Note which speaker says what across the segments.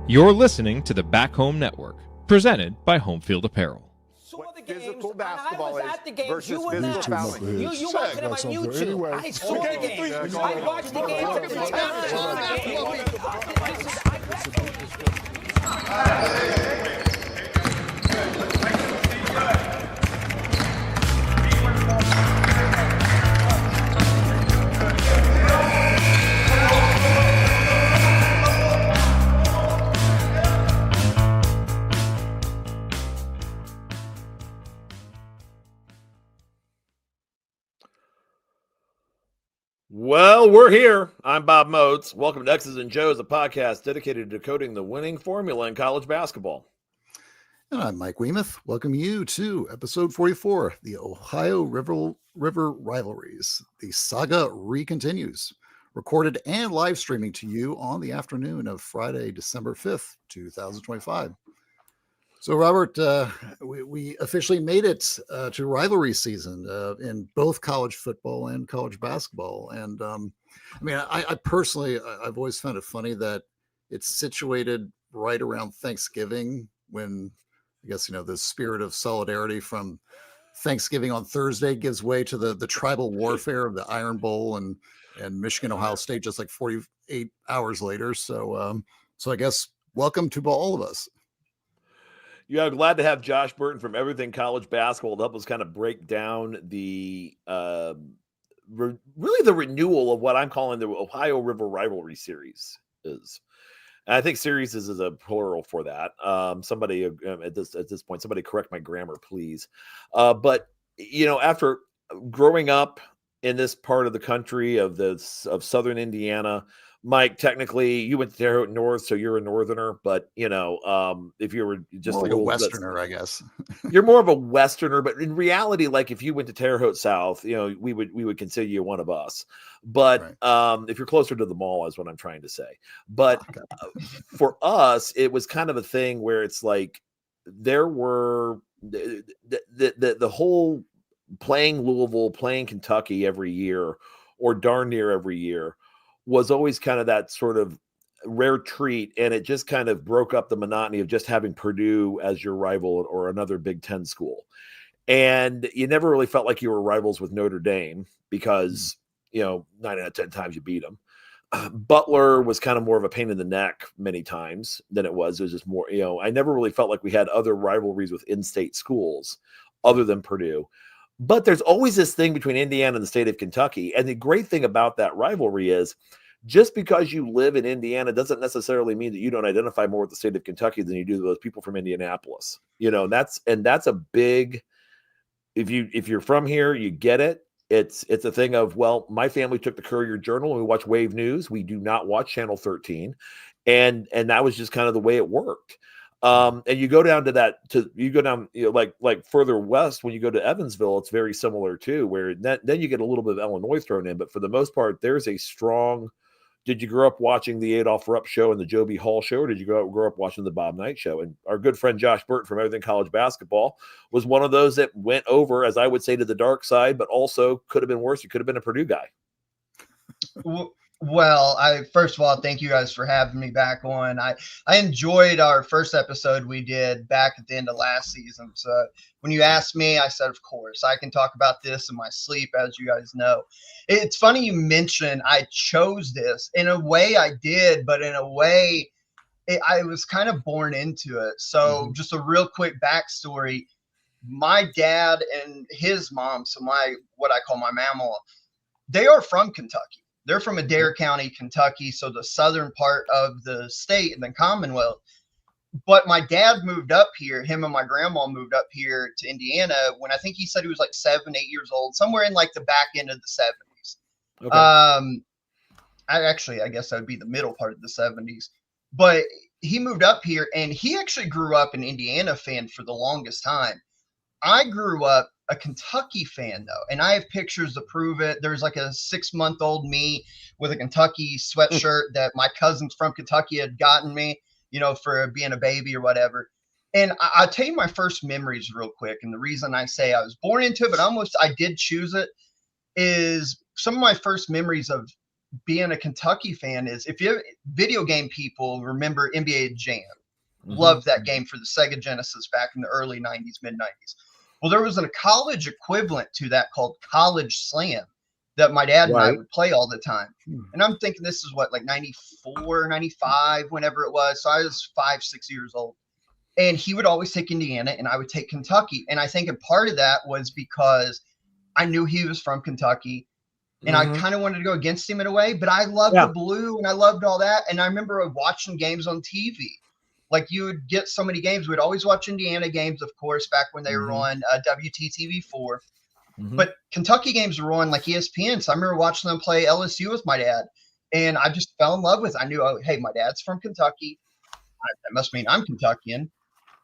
Speaker 1: You're listening to the Back Home Network, presented by Home Field Apparel.
Speaker 2: What physical basketball is versus
Speaker 3: you
Speaker 2: physical fouling.
Speaker 3: You watched it on YouTube.
Speaker 4: Anyway.
Speaker 3: I saw the game. I watched the game.
Speaker 5: Well, we're here. I'm Bob Moats. Welcome to X's and Joe's, a podcast dedicated to decoding the winning formula in college basketball.
Speaker 4: And I'm Mike Wiemuth. Welcome you to episode 44, the Ohio River Rivalries. The saga recontinues, recorded and live streaming to you on the afternoon of Friday, December 5th, 2025. So, Robert, we officially made it to rivalry season in both college football and college basketball. And I personally, I've always found it funny that it's situated right around Thanksgiving when, I guess, the spirit of solidarity from Thanksgiving on Thursday gives way to the tribal warfare of the Iron Bowl and Michigan, Ohio State, just like 48 hours later. So I guess welcome to all of us.
Speaker 5: Yeah, I'm glad to have Josh Burton from Everything College Basketball to help us kind of break down the really the renewal of what I'm calling the Ohio River Rivalry series is. And I think series is a plural for that. Somebody at this point, somebody correct my grammar, please. But after growing up in this part of the country of Southern Indiana, Mike, technically you went to Terre Haute North, so you're a Northerner, but if you were just
Speaker 4: more like a Westerner, I guess
Speaker 5: you're more of a Westerner, but in reality, like if you went to Terre Haute South, we would consider you one of us, but right. If you're closer to the mall is what I'm trying to say. But for us, it was kind of a thing where it's like, there were the whole playing Louisville, playing Kentucky every year or darn near every year was always kind of that sort of rare treat. And it just kind of broke up the monotony of just having Purdue as your rival or another Big Ten school. And you never really felt like you were rivals with Notre Dame because, 9 out of 10 times you beat them. Butler was kind of more of a pain in the neck many times than it was. It was just more, I never really felt like we had other rivalries with in-state schools other than Purdue. But there's always this thing between Indiana and the state of Kentucky. And the great thing about that rivalry is just because you live in Indiana doesn't necessarily mean that you don't identify more with the state of Kentucky than you do those people from Indianapolis. That's a big, if you're from here, you get it. It's a thing of, well, my family took the Courier Journal and we watch Wave News. We do not watch Channel 13. And that was just kind of the way it worked. And you go down like further west, when you go to Evansville, it's very similar too, where then you get a little bit of Illinois thrown in. But for the most part, there's a strong, did you grow up watching the Adolph Rupp show and the Joe B. Hall show, or did you grow up watching the Bob Knight show? And our good friend Josh Burton from Everything College Basketball was one of those that went over, as I would say, to the dark side, but also could have been worse. He could have been a Purdue guy.
Speaker 6: Well, first of all, thank you guys for having me back on. I enjoyed our first episode we did back at the end of last season. So when you asked me, I said, of course, I can talk about this in my sleep, as you guys know. It's funny you mentioned I chose this. In a way I did, but in a way I was kind of born into it. So just a real quick backstory. My dad and his mom, so what I call my mama, they are from Kentucky. They're from Adair County, Kentucky, so the southern part of the state and the Commonwealth. But my dad moved up here. Him and my grandma moved up here to Indiana when I think he said he was like 7, 8 years old, somewhere in like the back end of the 70s. Okay. I guess that would be the middle part of the 70s. But he moved up here, and he actually grew up an Indiana fan for the longest time. I grew up a Kentucky fan, though, and I have pictures to prove it. There's like a 6-month-old me with a Kentucky sweatshirt that my cousins from Kentucky had gotten me, for being a baby or whatever. And I'll tell you my first memories real quick. And the reason I say I was born into it, but I did choose it, is some of my first memories of being a Kentucky fan is, if you video game people remember NBA Jam,
Speaker 5: Mhm.
Speaker 6: loved that game for the Sega Genesis back in the early 90s, mid 90s. Well, there was a college equivalent to that called College Slam that my dad and I
Speaker 5: Right.
Speaker 6: would play all the time. And I'm thinking this is what, like 94, 95, whenever it was. So I was 5, 6 years old. And he would always take Indiana and I would take Kentucky. And I think a part of that was because I knew he was from Kentucky. And I kind of wanted to go against him in a way, but I loved the blue and I loved all that. And I remember watching games on TV. Like you would get so many games. We'd always watch Indiana games, of course, back when they were on WTTV4. But Kentucky games were on like ESPN. So I remember watching them play LSU with my dad. And I just fell in love with it. I knew, oh, hey, my dad's from Kentucky. That must mean I'm Kentuckian.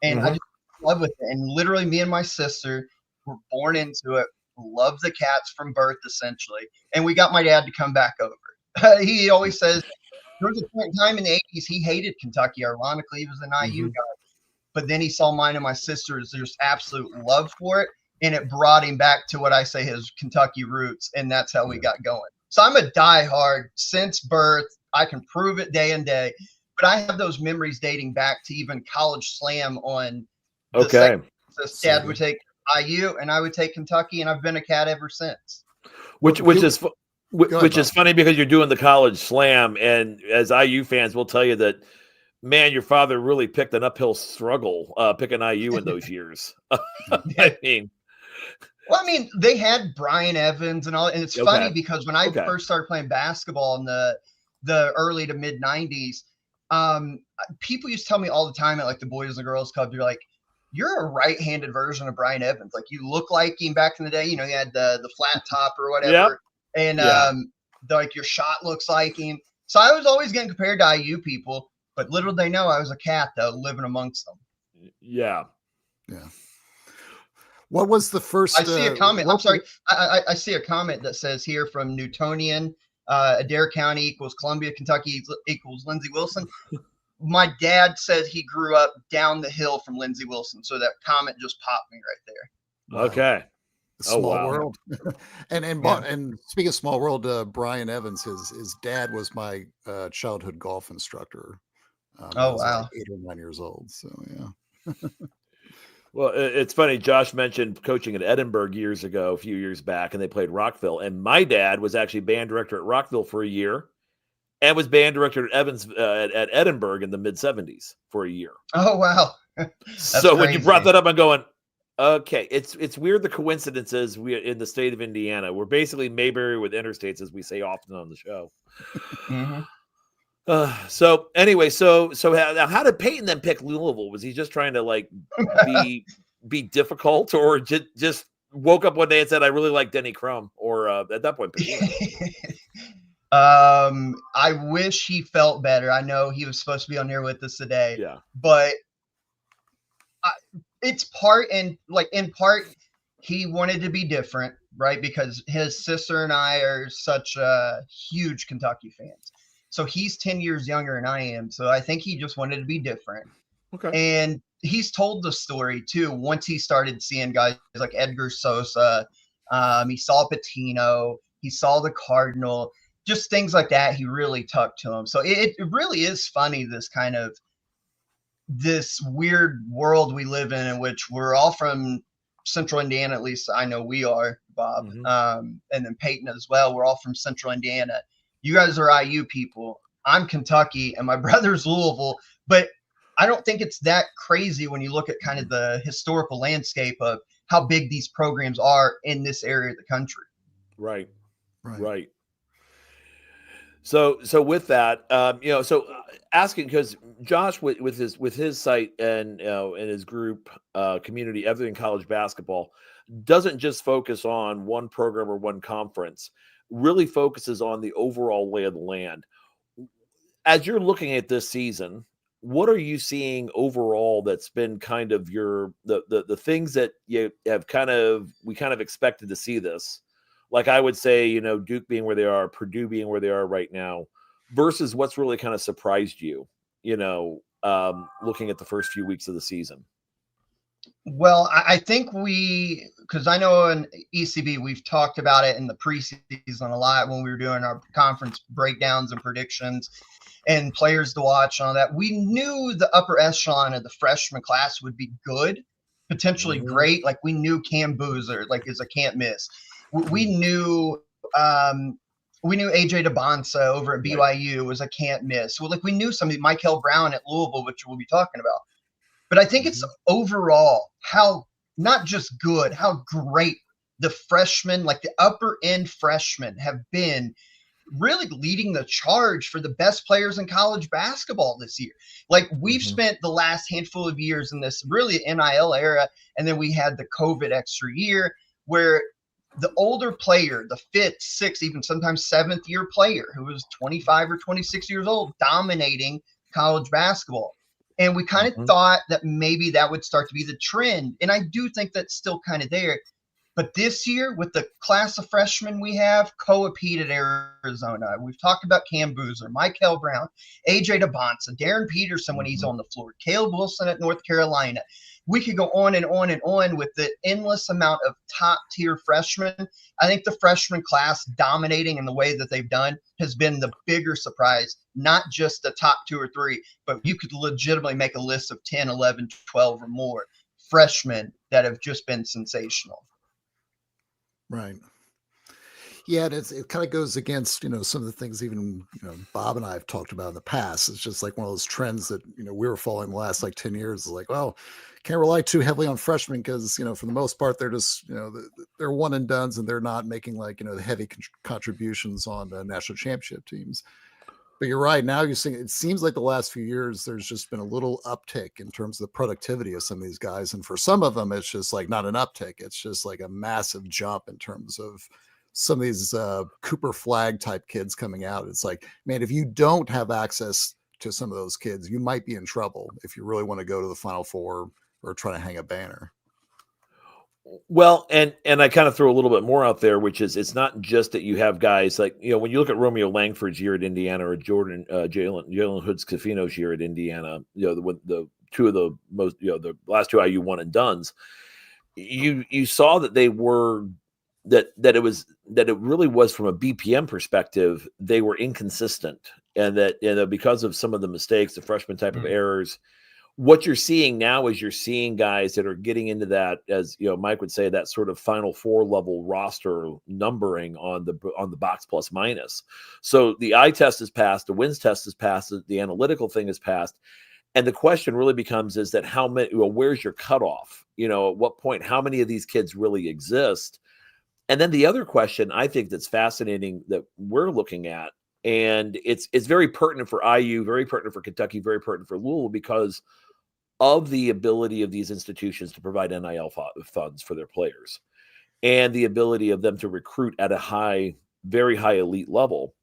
Speaker 6: And I just love with it. And literally me and my sister were born into it. Love the Cats from birth, essentially. And we got my dad to come back over. He always says there was a point in time in the 80s he hated Kentucky. Ironically, he was an IU guy. But then he saw mine and my sister's just absolute love for it. And it brought him back to what I say his Kentucky roots. And that's how we got going. So I'm a diehard since birth. I can prove it day and day. But I have those memories dating back to even College Slam on the second. So Dad would take IU and I would take Kentucky, and I've been a Cat ever since.
Speaker 5: Which is funny because you're doing the College Slam, and as IU fans, we'll tell you that, man, your father really picked an uphill struggle picking IU in those years. I mean,
Speaker 6: they had Brian Evans and all, and it's funny because when I first started playing basketball in the early to mid 90s, people used to tell me all the time at like the Boys and Girls Club, they're like, you're a right-handed version of Brian Evans. Like you look like him back in the day. You know, he had the flat top or whatever, and like your shot looks like him. So I was always getting compared to IU people, but little they know I was a Cat though, living amongst them.
Speaker 4: Yeah. What was the first?
Speaker 6: I see a comment. I'm sorry. I see a comment that says here from Newtonian, Adair County equals Columbia, Kentucky equals Lindsey Wilson. My dad said he grew up down the hill from Lindsey Wilson, so that comment just popped me right there.
Speaker 4: Wow.
Speaker 5: Okay.
Speaker 4: Small world. and speaking of small world, Brian Evans, his dad was my childhood golf instructor. I was like 8 or 9 years old. So yeah.
Speaker 5: Well, it's funny. Josh mentioned coaching at Edinburgh years ago, a few years back, and they played Rockville. And my dad was actually band director at Rockville for a year. And was band director at at Edinburgh in the mid 70s for a year.
Speaker 6: Oh wow!
Speaker 5: So when you brought that up, I'm going, okay. It's weird the coincidences we in the state of Indiana. We're basically Mayberry with interstates, as we say often on the show. So anyway, so how did Peyton then pick Louisville? Was he just trying to like be difficult, or just woke up one day and said, I really like Denny Crum, or at that point?
Speaker 6: I wish he felt better. I know he was supposed to be on here with us today.
Speaker 5: Yeah.
Speaker 6: But it's in part, he wanted to be different, right? Because his sister and I are such huge Kentucky fans. So he's 10 years younger than I am. So I think he just wanted to be different.
Speaker 5: Okay.
Speaker 6: And he's told the story too. Once he started seeing guys like Edgar Sosa, he saw Patino, he saw the Cardinal, just things like that, he really tucked to him. So it really is funny, this weird world we live in which we're all from Central Indiana. At least I know we are, Bob, and then Peyton as well. We're all from Central Indiana. You guys are IU people. I'm Kentucky, and my brother's Louisville. But I don't think it's that crazy when you look at kind of the historical landscape of how big these programs are in this area of the country.
Speaker 5: Right. So with that, asking, because Josh with his site and and his group community, Everything College Basketball, doesn't just focus on one program or one conference, really focuses on the overall lay of the land. As you're looking at this season, what are you seeing overall that's been kind of the things that you have we kind of expected to see this? Like I would say, Duke being where they are, Purdue being where they are right now, versus what's really kind of surprised you, looking at the first few weeks of the season.
Speaker 6: Well, I think because I know in ECB, we've talked about it in the preseason a lot when we were doing our conference breakdowns and predictions and players to watch and all that. We knew the upper echelon of the freshman class would be good, potentially great. Like we knew Cam Boozer, like is a can't miss. We knew AJ DeBonsa over at BYU was a can't miss. Well, like we knew somebody, Michael Brown at Louisville, which we'll be talking about. But I think it's overall how not just good, how great the freshmen, like the upper end freshmen, have been really leading the charge for the best players in college basketball this year. Like we've spent the last handful of years in this really NIL era, and then we had the COVID extra year where the older player, the fifth, sixth, even sometimes seventh year player who was 25 or 26 years old, dominating college basketball. And we kind of thought that maybe that would start to be the trend. And I do think that's still kind of there. But this year, with the class of freshmen we have, Coapete at Arizona, we've talked about Cam Boozer, Michael Brown, AJ DeBonsa, Darren Peterson when he's on the floor, Caleb Wilson at North Carolina. We could go on and on and on with the endless amount of top-tier freshmen. I think the freshman class dominating in the way that they've done has been the bigger surprise, not just the top 2 or 3, but you could legitimately make a list of 10, 11, 12 or more freshmen that have just been sensational.
Speaker 4: Right. Yeah, and it kind of goes against, some of the things even, Bob and I have talked about in the past. It's just like one of those trends that, we were following the last 10 years. Like, well, can't rely too heavily on freshmen because, for the most part, they're just, they're one and dones and they're not making the heavy contributions on the national championship teams. But you're right. Now you're seeing, it seems like the last few years, there's just been a little uptick in terms of the productivity of some of these guys. And for some of them, it's just like not an uptick. It's just like a massive jump in terms of some of these Cooper Flag type kids coming out. It's like, man, if you don't have access to some of those kids, you might be in trouble if you really want to go to the Final Four or try to hang a banner.
Speaker 5: Well, and I kind of throw a little bit more out there, which is it's not just that you have guys like, when you look at Romeo Langford's year at Indiana or Jalen Hood-Schifino's year at Indiana, the two of the most, the last two IU one and dones, you saw that they were that it really was from a BPM perspective, they were inconsistent, and that because of some of the mistakes, the freshman type of errors. What you're seeing now is you're seeing guys that are getting into that, as Mike would say, that sort of Final Four level roster numbering on the box plus minus. So the eye test is passed, the wins test is passed, the analytical thing is passed, and the question really becomes is that how many? Where's your cutoff? At what point? How many of these kids really exist? And then the other question I think that's fascinating that we're looking at, and it's very pertinent for IU, very pertinent for Kentucky, very pertinent for Louisville because of the ability of these institutions to provide NIL funds for their players and the ability of them to recruit at a very high elite level.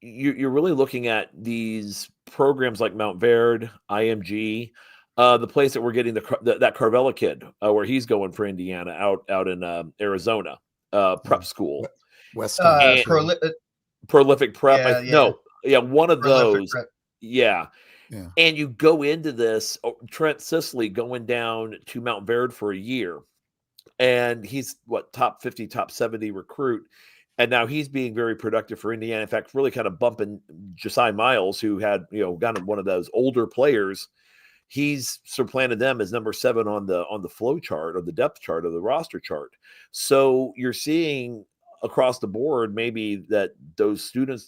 Speaker 5: You're really looking at these programs like Mount Verde, IMG, the place that we're getting that Carvella kid, where he's going for Indiana out in Arizona, prep school.
Speaker 4: Western
Speaker 5: Prolific Prep. One of
Speaker 6: Prolific
Speaker 5: those.
Speaker 6: Prep.
Speaker 5: Yeah. And you go into this, Trent Sisley going down to Mount Verde for a year, and he's top 50, top 70 recruit. And now he's being very productive for Indiana. In fact, really kind of bumping Josiah Miles, who had, gotten one of those older players. He's supplanted them as number 7 on the flow chart or the depth chart of the roster chart. So you're seeing across the board, maybe that those student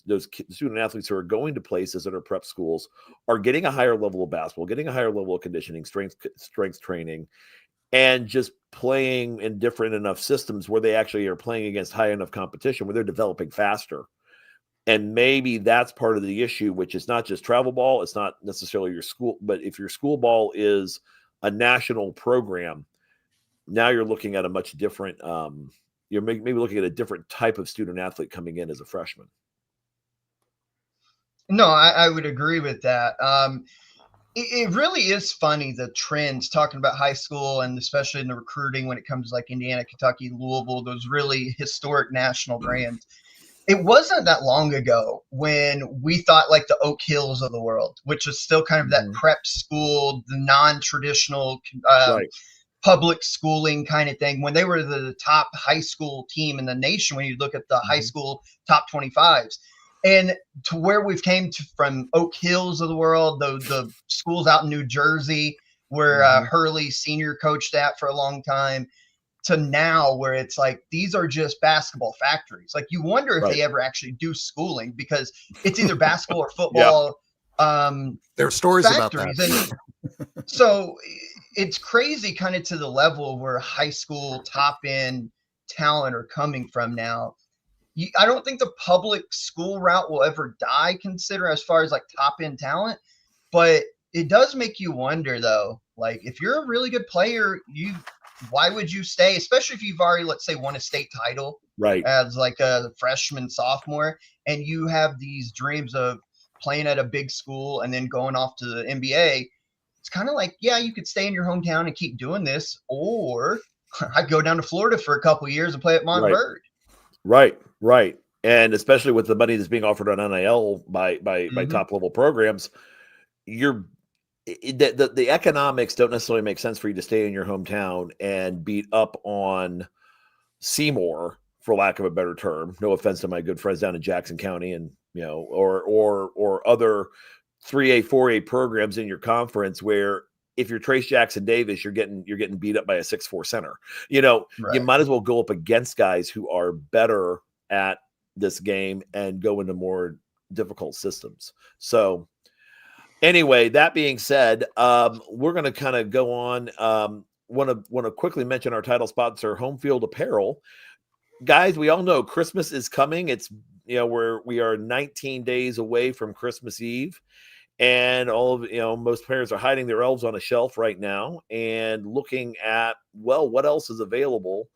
Speaker 5: athletes who are going to places that are prep schools are getting a higher level of basketball, getting a higher level of conditioning, strength training, and just playing in different enough systems where they actually are playing against high enough competition where they're developing faster. And maybe that's part of the issue, which is not just travel ball. It's not necessarily your school, but if your school ball is a national program, now you're looking at a much different, you're maybe looking at a different type of student athlete coming in as a freshman.
Speaker 6: No, I would agree with that. It really is funny, the trends talking about high school and especially in the recruiting when it comes to like Indiana, Kentucky, Louisville, those really historic national brands. it wasn't that long ago when we thought like the Oak Hills of the world, which is still kind of that prep school, the non-traditional public schooling kind of thing, when they were the top high school team in the nation, when you look at the high school top 25s. And to where we've came to from Oak Hills of the world, the schools out in New Jersey where Hurley Sr. coached at for a long time, to now where it's like these are just basketball factories. Like you wonder if they ever actually do schooling, because it's either basketball or football.
Speaker 4: There are stories
Speaker 6: factories.
Speaker 4: about that.
Speaker 6: And so it's crazy kind of to the level where high school top end talent are coming from now. I don't think the public school route will ever die, consider as far as like top end talent, but it does make you wonder though, like if you're a really good player, why would you stay, especially if you've already, let's say, won a state title as like a freshman, sophomore, and you have these dreams of playing at a big school and then going off to the NBA. It's kind of like, yeah, you could stay in your hometown and keep doing this, or I'd go down to Florida for a couple of years and play at Montverde.
Speaker 5: Right. And especially with the money that's being offered on NIL by top level programs, the economics don't necessarily make sense for you to stay in your hometown and beat up on Seymour, for lack of a better term. No offense to my good friends down in Jackson County, and or other 3A, 4A programs in your conference where if you're Trace Jackson Davis, you're getting beat up by a 6'4" center. You might as well go up against guys who are better at this game and go into more difficult systems. So anyway, that being said, we're going to kind of go on. Want to quickly mention our title sponsor, Home Field Apparel. Guys, we all know Christmas is coming. It's we are 19 days away from Christmas Eve, and most parents are hiding their elves on a shelf right now and looking at what else is available.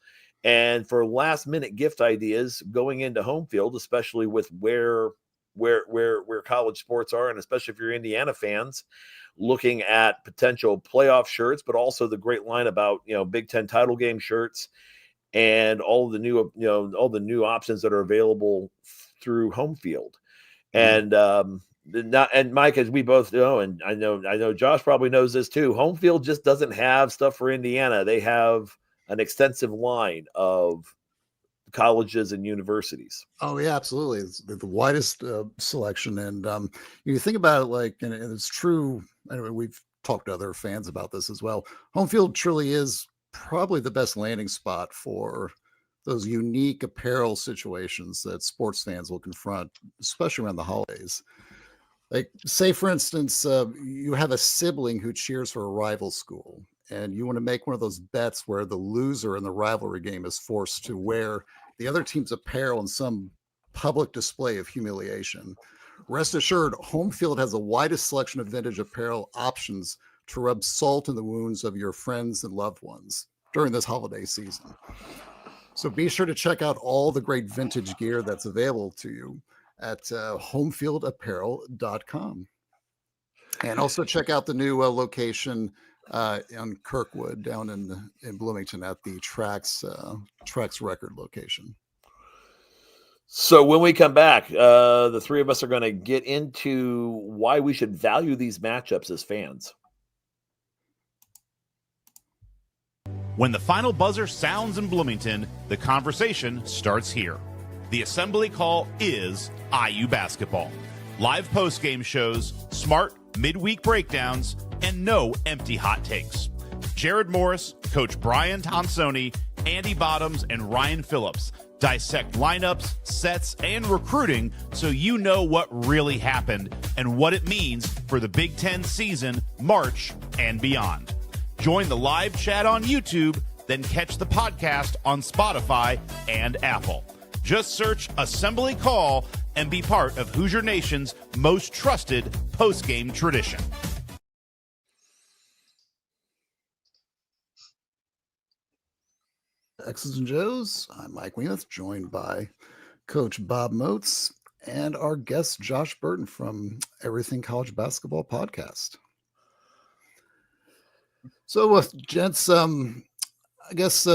Speaker 5: And for last minute gift ideas going into Home Field, especially with where college sports are, and especially if you're Indiana fans, looking at potential playoff shirts, but also the great line about Big Ten title game shirts and all the new options that are available through Home Field. And Mike, as we both know, and I know Josh probably knows this too, Home Field just doesn't have stuff for Indiana. They have an extensive line of colleges and universities.
Speaker 4: Oh yeah, absolutely. It's the widest selection. And you think about it, and it's true. Anyway, we've talked to other fans about this as well. Home Field truly is probably the best landing spot for those unique apparel situations that sports fans will confront, especially around the holidays. Like, say, for instance, you have a sibling who cheers for a rival school, and you want to make one of those bets where the loser in the rivalry game is forced to wear the other team's apparel in some public display of humiliation. Rest assured, Home Field has the widest selection of vintage apparel options to rub salt in the wounds of your friends and loved ones during this holiday season. So be sure to check out all the great vintage gear that's available to you at homefieldapparel.com. And also check out the new location on Kirkwood down in Bloomington at the Trax Record location.
Speaker 5: So when we come back, the three of us are going to get into why we should value these matchups as fans.
Speaker 7: When the final buzzer sounds in Bloomington, the conversation starts here. The assembly call is IU basketball. Live post-game shows, smart midweek breakdowns, and no empty hot takes. Jared Morris, Coach Brian Tonsoni, Andy Bottoms, and Ryan Phillips dissect lineups, sets, and recruiting so you know what really happened and what it means for the Big Ten season, March, and beyond. Join the live chat on YouTube, then catch the podcast on Spotify and Apple. Just search Assembly Call and be part of Hoosier Nation's most trusted post-game tradition.
Speaker 4: X's and Joes, I'm Mike Wiemuth, joined by Coach Bob Moats and our guest Josh Burton from Everything College Basketball Podcast. So, gents, I guess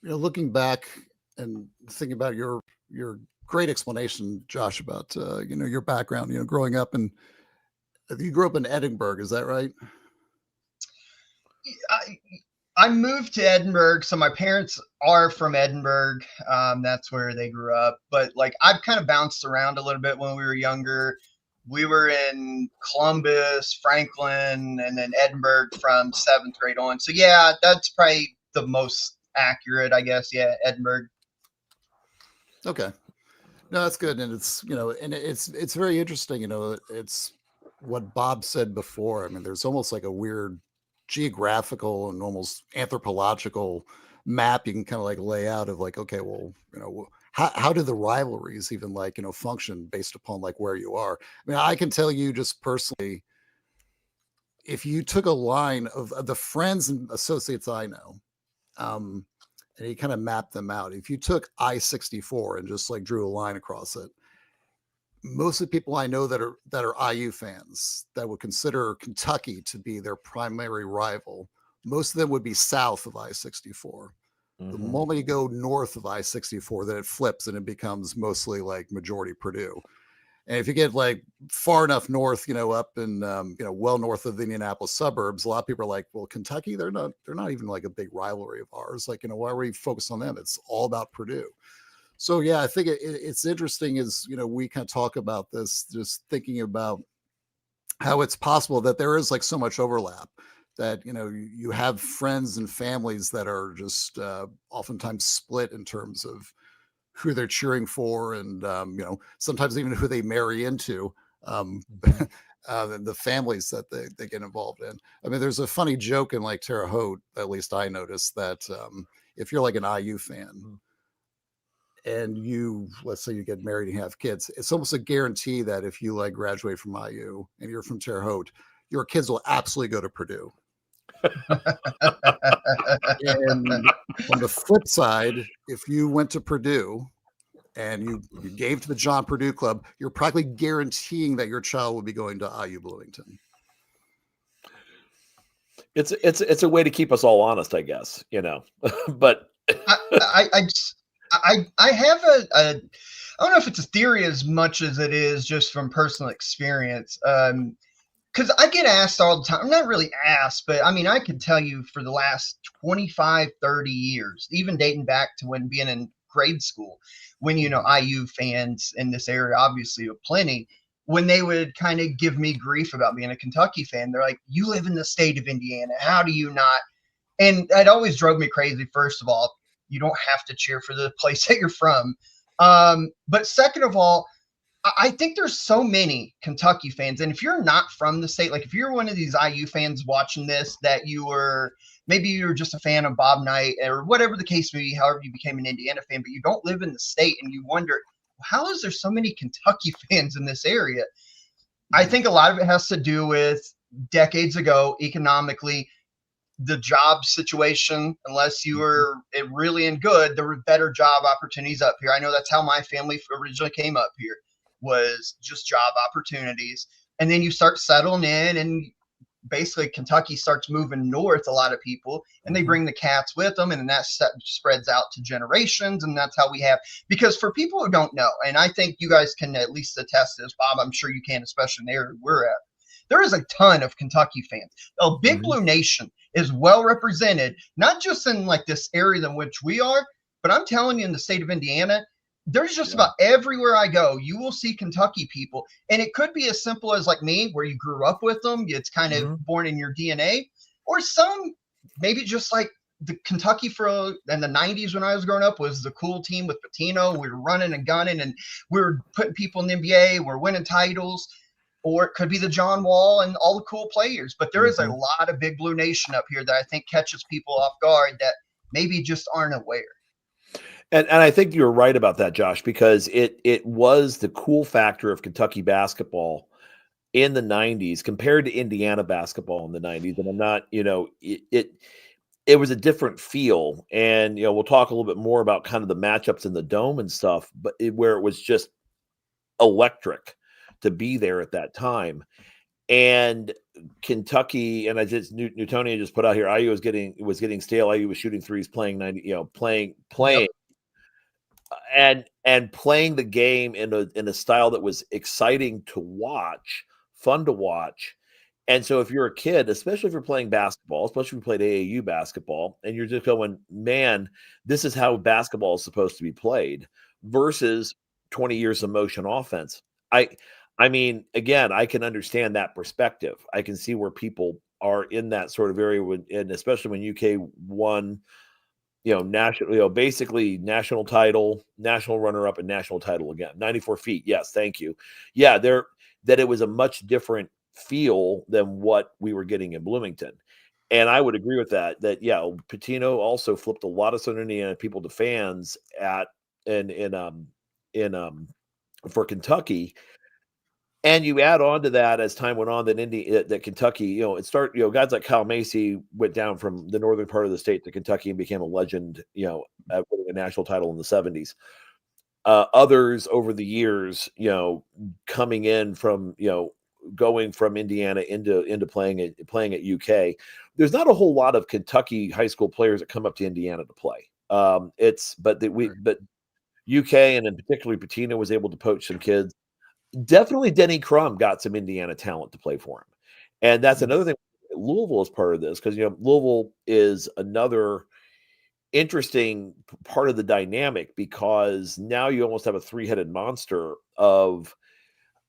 Speaker 4: looking back and thinking about your great explanation, Josh, about your background. Growing up, and you grew up in Edinburgh, is that right?
Speaker 6: I moved to Edinburgh, so my parents are from Edinburgh. That's where they grew up. But like I've kind of bounced around a little bit when we were younger. We were in Columbus, Franklin, and then Edinburgh from 7th grade on. So yeah, that's probably the most accurate, I guess. Yeah, Edinburgh.
Speaker 4: Okay. No, that's good. And it's, and it's very interesting, it's what Bob said before. I mean, there's almost like a weird geographical and almost anthropological map you can kind of like lay out of like, okay, well, how do the rivalries even like, function based upon like where you are? I mean, I can tell you just personally, if you took a line of the friends and associates I know, and you kind of mapped them out. If you took I-64 and just like drew a line across it, most of the people I know that are IU fans that would consider Kentucky to be their primary rival, most of them would be south of I-64. The moment you go north of I-64, then it flips and it becomes mostly like majority Purdue. And if you get like far enough north, up in well north of the Indianapolis suburbs, a lot of people are like, well, Kentucky, they're not even like a big rivalry of ours. Like, why are we focused on them? It's all about Purdue. So yeah, I think it's interesting as we kind of talk about this, just thinking about how it's possible that there is like so much overlap that you have friends and families that are just oftentimes split in terms of who they're cheering for, and sometimes even who they marry into, the families that they get involved in. I mean, there's a funny joke in like Terre Haute, at least I noticed, that if you're like an IU fan and let's say you get married and have kids, it's almost a guarantee that if you like graduate from IU and you're from Terre Haute, your kids will absolutely go to Purdue. And on the flip side, if you went to Purdue and you gave to the John Purdue Club, you're practically guaranteeing that your child will be going to IU Bloomington.
Speaker 5: It's a way to keep us all honest, I guess, but
Speaker 6: I have I don't know if it's a theory as much as it is just from personal experience. Because I get asked all the time. I'm not really asked, but I mean, I can tell you for the last 25, 30 years, even dating back to when being in grade school, when, IU fans in this area, obviously have plenty, when they would kind of give me grief about being a Kentucky fan, they're like, you live in the state of Indiana. How do you not? And it always drove me crazy. First of all, you don't have to cheer for the place that you're from. But second of all, I think there's so many Kentucky fans. And if you're not from the state, like if you're one of these IU fans watching this, that maybe you're just a fan of Bob Knight or whatever the case may be, however you became an Indiana fan, but you don't live in the state and you wonder, how is there so many Kentucky fans in this area? I think a lot of it has to do with decades ago, economically, the job situation. Unless you were really in good, there were better job opportunities up here. I know that's how my family originally came up here, was just job opportunities. And then you start settling in, and basically Kentucky starts moving north, a lot of people, and they bring the cats with them, and then that spreads out to generations. And that's how we have, because for people who don't know, and I think you guys can at least attest to this, Bob, I'm sure you can, especially in the area we're at, there is a ton of Kentucky fans. A Big Blue Nation is well represented, not just in like this area in which we are, but I'm telling you, in the state of Indiana, there's just about everywhere I go, you will see Kentucky people. And it could be as simple as like me, where you grew up with them. It's kind of born in your DNA. Or some, maybe just like the Kentucky in the 90s when I was growing up was the cool team with Pitino. We were running and gunning, and we were putting people in the NBA. We're winning titles. Or it could be the John Wall and all the cool players. But there is a lot of Big Blue Nation up here that I think catches people off guard that maybe just aren't aware.
Speaker 5: And I think you're right about that, Josh, because it was the cool factor of Kentucky basketball in the 90s compared to Indiana basketball in the 90s. And I'm not, it was a different feel. And, we'll talk a little bit more about kind of the matchups in the dome and stuff, but where it was just electric to be there at that time. And Kentucky, and Newtonian just put out here, IU was getting stale. IU was shooting threes, playing 90, playing.
Speaker 6: Yep.
Speaker 5: and playing the game in a style that was exciting to watch, fun to watch. And so if you're a kid, especially if you're playing basketball, especially if you played AAU basketball, and you're just going, man, this is how basketball is supposed to be played versus 20 years of motion offense. I mean, again, I can understand that perspective. I can see where people are in that sort of area, and especially when UK won, national, basically national title, national runner-up, and national title again. 94 feet. Yes, thank you. Yeah, that it was a much different feel than what we were getting in Bloomington. And I would agree with that, Pitino also flipped a lot of Southern Indiana people to fans for Kentucky. And you add on to that as time went on that Kentucky, guys like Kyle Macy went down from the northern part of the state to Kentucky and became a legend, at winning a national title in the 70s. Others over the years, coming in from, going from Indiana into playing at UK. There's not a whole lot of Kentucky high school players that come up to Indiana to play. But UK and in particular Pitino was able to poach some kids. Definitely Denny Crum got some Indiana talent to play for him. And that's another thing. Louisville is part of this because, Louisville is another interesting part of the dynamic because now you almost have a three-headed monster of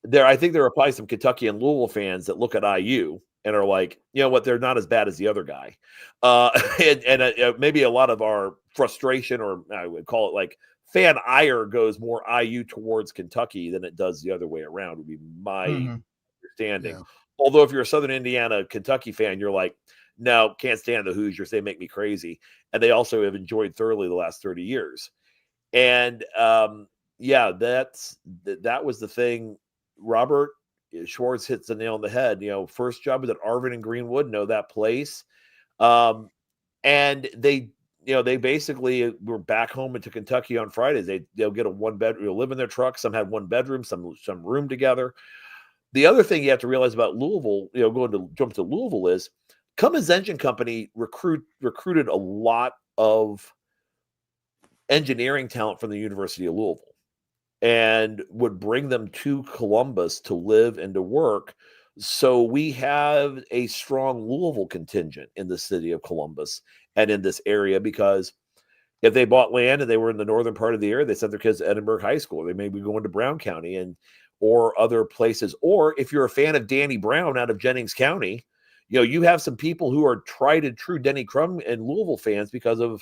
Speaker 5: there. I think there are probably some Kentucky and Louisville fans that look at IU and are like, they're not as bad as the other guy. And maybe a lot of our frustration, or I would call it like fan ire, goes more IU towards Kentucky than it does the other way around, would be my understanding. Yeah. Although if you're a Southern Indiana Kentucky fan, you're like, no, can't stand the Hoosiers. They make me crazy. And they also have enjoyed thoroughly the last 30 years. And that was the thing. Robert Schwartz hits the nail on the head. First job was at Arvin and Greenwood, know that place. And they basically were back home into Kentucky on Fridays. They'll get a one bedroom, live in their truck. Some had one bedroom, some room together. The other thing you have to realize about Louisville, jump to Louisville is Cummins Engine Company recruited a lot of engineering talent from the University of Louisville and would bring them to Columbus to live and to work. So we have a strong Louisville contingent in the city of Columbus and in this area, because if they bought land and they were in the northern part of the area, they sent their kids to Edinburgh High School. They may be going to Brown County or other places. Or if you're a fan of Danny Brown out of Jennings County, you have some people who are tried and true Denny Crum and Louisville fans because of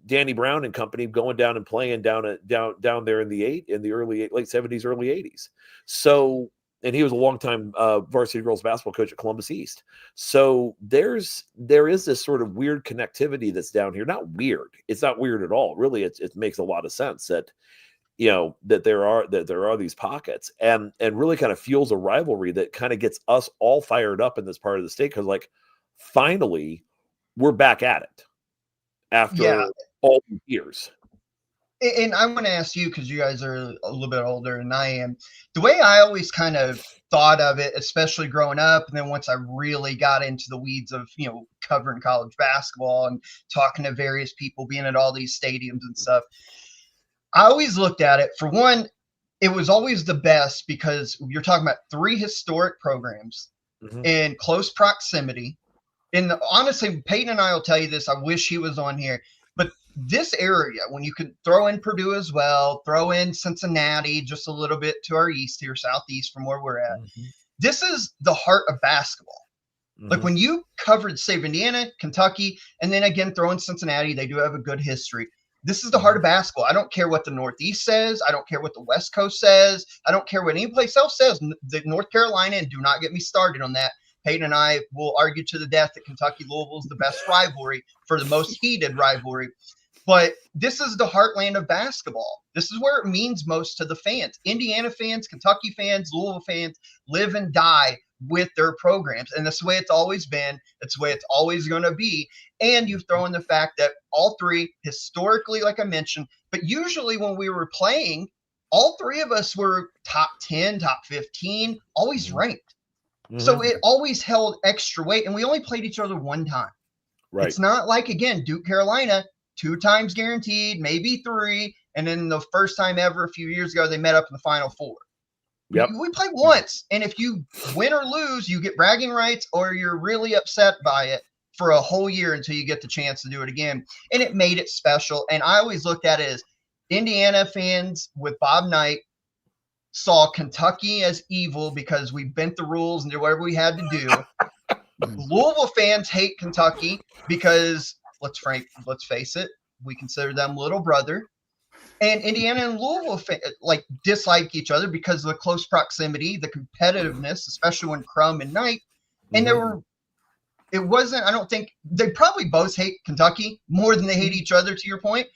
Speaker 5: Danny Brown and company going down and playing down there in the late 70s, early 80s. So, and he was a longtime varsity girls basketball coach at Columbus East. So there is this sort of weird connectivity that's down here. Not weird. It's not weird at all. Really, it makes a lot of sense that that there are these pockets, and really kind of fuels a rivalry that kind of gets us all fired up in this part of the state, because like finally we're back at it after all these years.
Speaker 6: And I want to ask you, because you guys are a little bit older than I am, the way I always kind of thought of it, especially growing up, and then once I really got into the weeds of, covering college basketball and talking to various people, being at all these stadiums and stuff, I always looked at it, for one, it was always the best because you're talking about three historic programs in close proximity. And honestly, Peyton and I will tell you this, I wish he was on here, but this area, when you could throw in Purdue as well, throw in Cincinnati just a little bit to our east here, southeast from where we're at, this is the heart of basketball. Like when you covered, say, Indiana, Kentucky, and then again throw in Cincinnati, they do have a good history. This is the heart of basketball. I don't care what the Northeast says. I don't care what the West Coast says. I don't care what any place else says. The North Carolina, and do not get me started on that. Peyton and I will argue to the death that Kentucky-Louisville is the best rivalry, for the most heated rivalry. But this is the heartland of basketball. This is where it means most to the fans. Indiana fans, Kentucky fans, Louisville fans live and die with their programs. And that's the way it's always been. It's the way it's always going to be. And you throw in the fact that all three, historically, like I mentioned, but usually when we were playing, all three of us were top 10, top 15, always ranked. So it always held extra weight. And we only played each other one time. Right. It's not like, again, Duke, Carolina, 2 times guaranteed, maybe 3. And then the first time ever a few years ago, they met up in the Final Four.
Speaker 5: Yep.
Speaker 6: We play once. And if you win or lose, you get bragging rights or you're really upset by it for a whole year until you get the chance to do it again. And it made it special. And I always looked at it as Indiana fans with Bob Knight saw Kentucky as evil because we bent the rules and did whatever we had to do. Louisville fans hate Kentucky because let's face it, we consider them little brother. And Indiana and Louisville dislike each other because of the close proximity, the competitiveness, especially when Crum and Knight. And I don't think they probably both hate Kentucky more than they hate each other, to your point.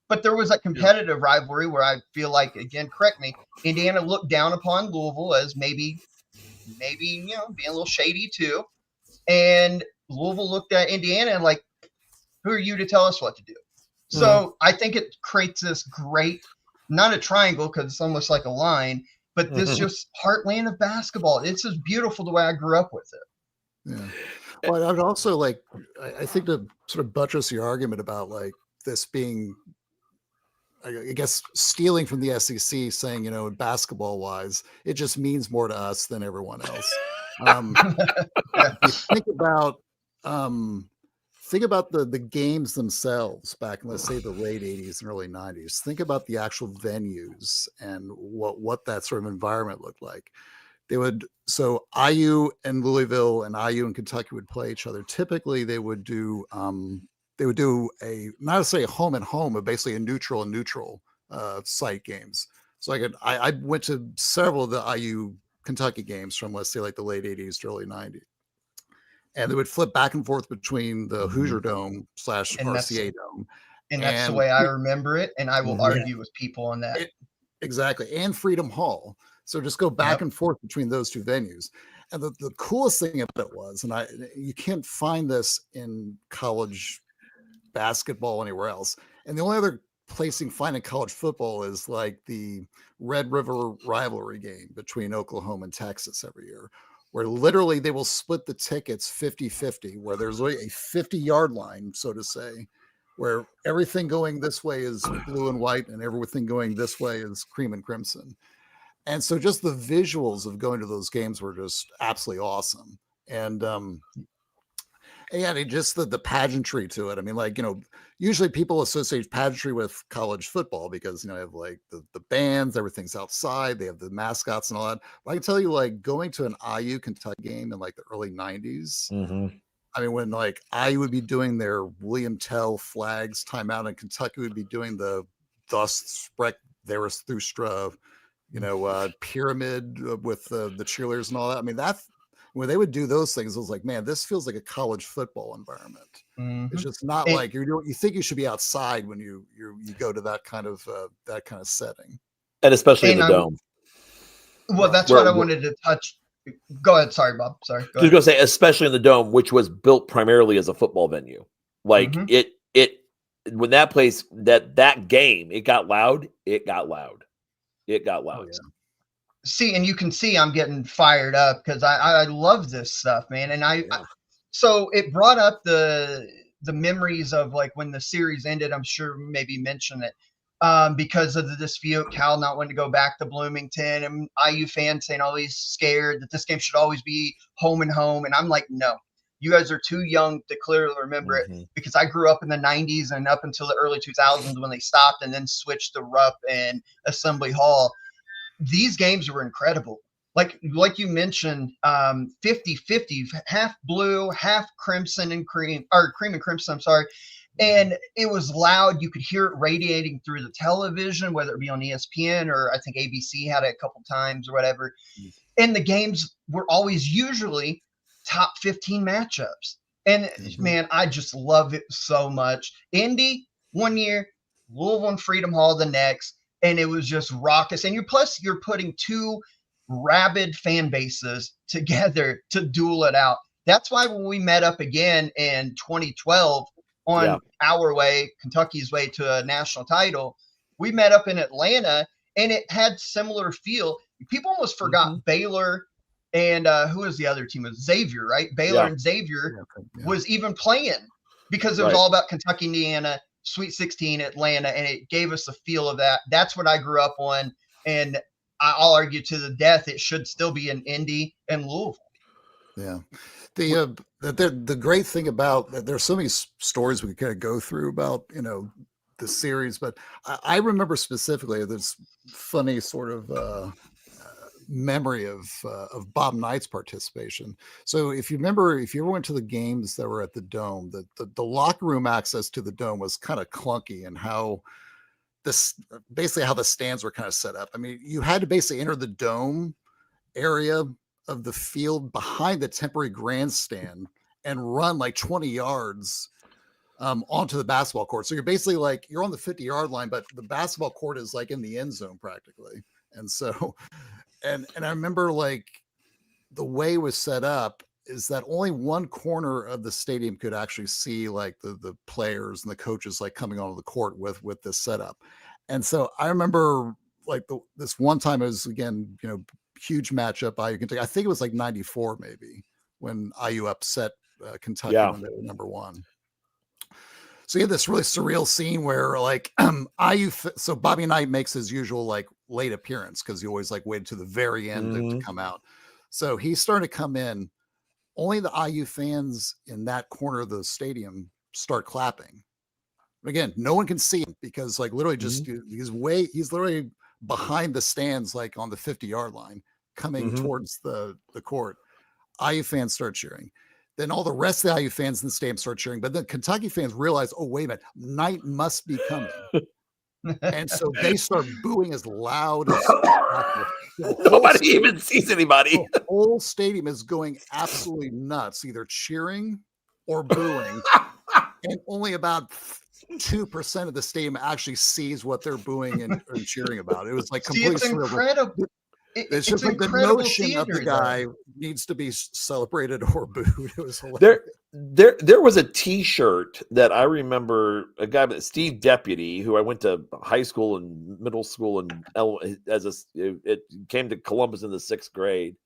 Speaker 6: But there was a competitive rivalry where I feel like, again, correct me, Indiana looked down upon Louisville as maybe, being a little shady too. And Louisville looked at Indiana and like, who are you to tell us what to do? So I think it creates this great, not a triangle because it's almost like a line, but this just heartland of basketball. It's just beautiful the way I grew up with it.
Speaker 4: Yeah. Well, I would also I think to sort of buttress your argument about this being, I guess, stealing from the SEC, saying, basketball wise, it just means more to us than everyone else. Think about the games themselves back in, let's say, the late 80s and early 90s. Think about the actual venues and what that sort of environment looked like. So IU and Louisville and IU and Kentucky would play each other. Typically, they would do a, not to say a home and home, but basically a neutral and neutral site games. So I went to several of the IU Kentucky games from, let's say, the late 80s to early 90s. And they would flip back and forth between the Hoosier Dome / RCA Dome.
Speaker 6: And that's the way I remember it. And I will argue with people on that.
Speaker 4: Exactly. And Freedom Hall. So just go back and forth between those two venues. And the coolest thing about it was, and you can't find this in college basketball anywhere else. And the only other place you can find in college football is the Red River rivalry game between Oklahoma and Texas every year, where literally they will split the tickets 50-50, where there's a 50-yard line, so to say, where everything going this way is blue and white and everything going this way is cream and crimson. And so just the visuals of going to those games were just absolutely awesome. And just the pageantry to it. I mean, usually people associate pageantry with college football because, they have the bands, everything's outside, they have the mascots and all that. But I can tell you, going to an IU Kentucky game in the early 90s, I mean, when IU would be doing their William Tell flags timeout and Kentucky would be doing the Thus Sprech Zarathustra, pyramid with the cheerleaders and all that. I mean, when they would do those things, I was like, man, this feels like a college football environment. It's just not you think you should be outside when you go to that kind of setting.
Speaker 5: And especially in the dome.
Speaker 6: Well, that's what I wanted to touch. Go ahead. Sorry, Bob. Sorry.
Speaker 5: Just going to say, especially in the dome, which was built primarily as a football venue. When that place, that game, it got loud. Oh, yeah.
Speaker 6: See, and you can see I'm getting fired up because I love this stuff, man. And so it brought up the memories of when the series ended. I'm sure maybe mention it because of the dispute, Cal not wanting to go back to Bloomington and IU fans saying, oh, he's scared that this game should always be home and home. And I'm like, no, you guys are too young to clearly remember it because I grew up in the 90s and up until the early 2000s when they stopped and then switched to Rupp and Assembly Hall. These games were incredible. Like you mentioned, 50-50, half blue, half crimson and cream, or cream and crimson, I'm sorry. And it was loud. You could hear it radiating through the television, whether it be on ESPN or I think ABC had it a couple times or whatever. And the games were always usually top 15 matchups. And man, I just love it so much. Indy one year, Louisville and Freedom Hall the next. And it was just raucous. And you're putting two rabid fan bases together to duel it out. That's why when we met up again in 2012 on our way, Kentucky's way to a national title, we met up in Atlanta and it had similar feel. People almost forgot Baylor and who was the other team? It was Xavier, right? Baylor and Xavier was even playing because it was all about Kentucky, Indiana. Sweet 16 Atlanta, and it gave us a feel of that. That's what I grew up on, and I'll argue to the death it should still be in Indy and Louisville.
Speaker 4: Yeah. The great thing about there's so many stories we could kind of go through about, the series, but I remember specifically this funny sort of memory of Bob Knight's participation. So if you remember, if you ever went to the games that were at the Dome, the locker room access to the Dome was kind of clunky, and how how the stands were kind of set up. I mean, you had to basically enter the Dome area of the field behind the temporary grandstand and run like 20 yards onto the basketball court. So you're basically like, you're on the 50-yard line, but the basketball court is like in the end zone practically. And so, and I remember like the way it was set up is that only one corner of the stadium could actually see like the players and the coaches like coming onto the court with this setup. And so I remember like this one time it was, again, huge matchup. IU Kentucky. I think it was like 94 maybe when IU upset Kentucky when they were number one. So you had this really surreal scene where like IU. So Bobby Knight makes his usual like late appearance because he always like waited to the very end to come out. So he's starting to come in. Only the IU fans in that corner of the stadium start clapping. Again, no one can see him because like literally just he's literally behind the stands, like on the 50-yard line, coming towards the court. IU fans start cheering. Then all the rest of the IU fans in the stadium start cheering. But then Kentucky fans realize, oh, wait a minute, Knight must be coming. And so they start booing as loud as
Speaker 5: nobody even sees anybody.
Speaker 4: The whole stadium is going absolutely nuts, either cheering or booing. And only about 2% of the stadium actually sees what they're booing and cheering about. It was like completely
Speaker 6: it's incredible.
Speaker 4: It's just like the notion of the guy needs to be celebrated or booed. It was hilarious.
Speaker 5: There was a T-shirt that I remember, a guy, Steve Deputy, who I went to high school and middle school and it came to Columbus in the 6th grade,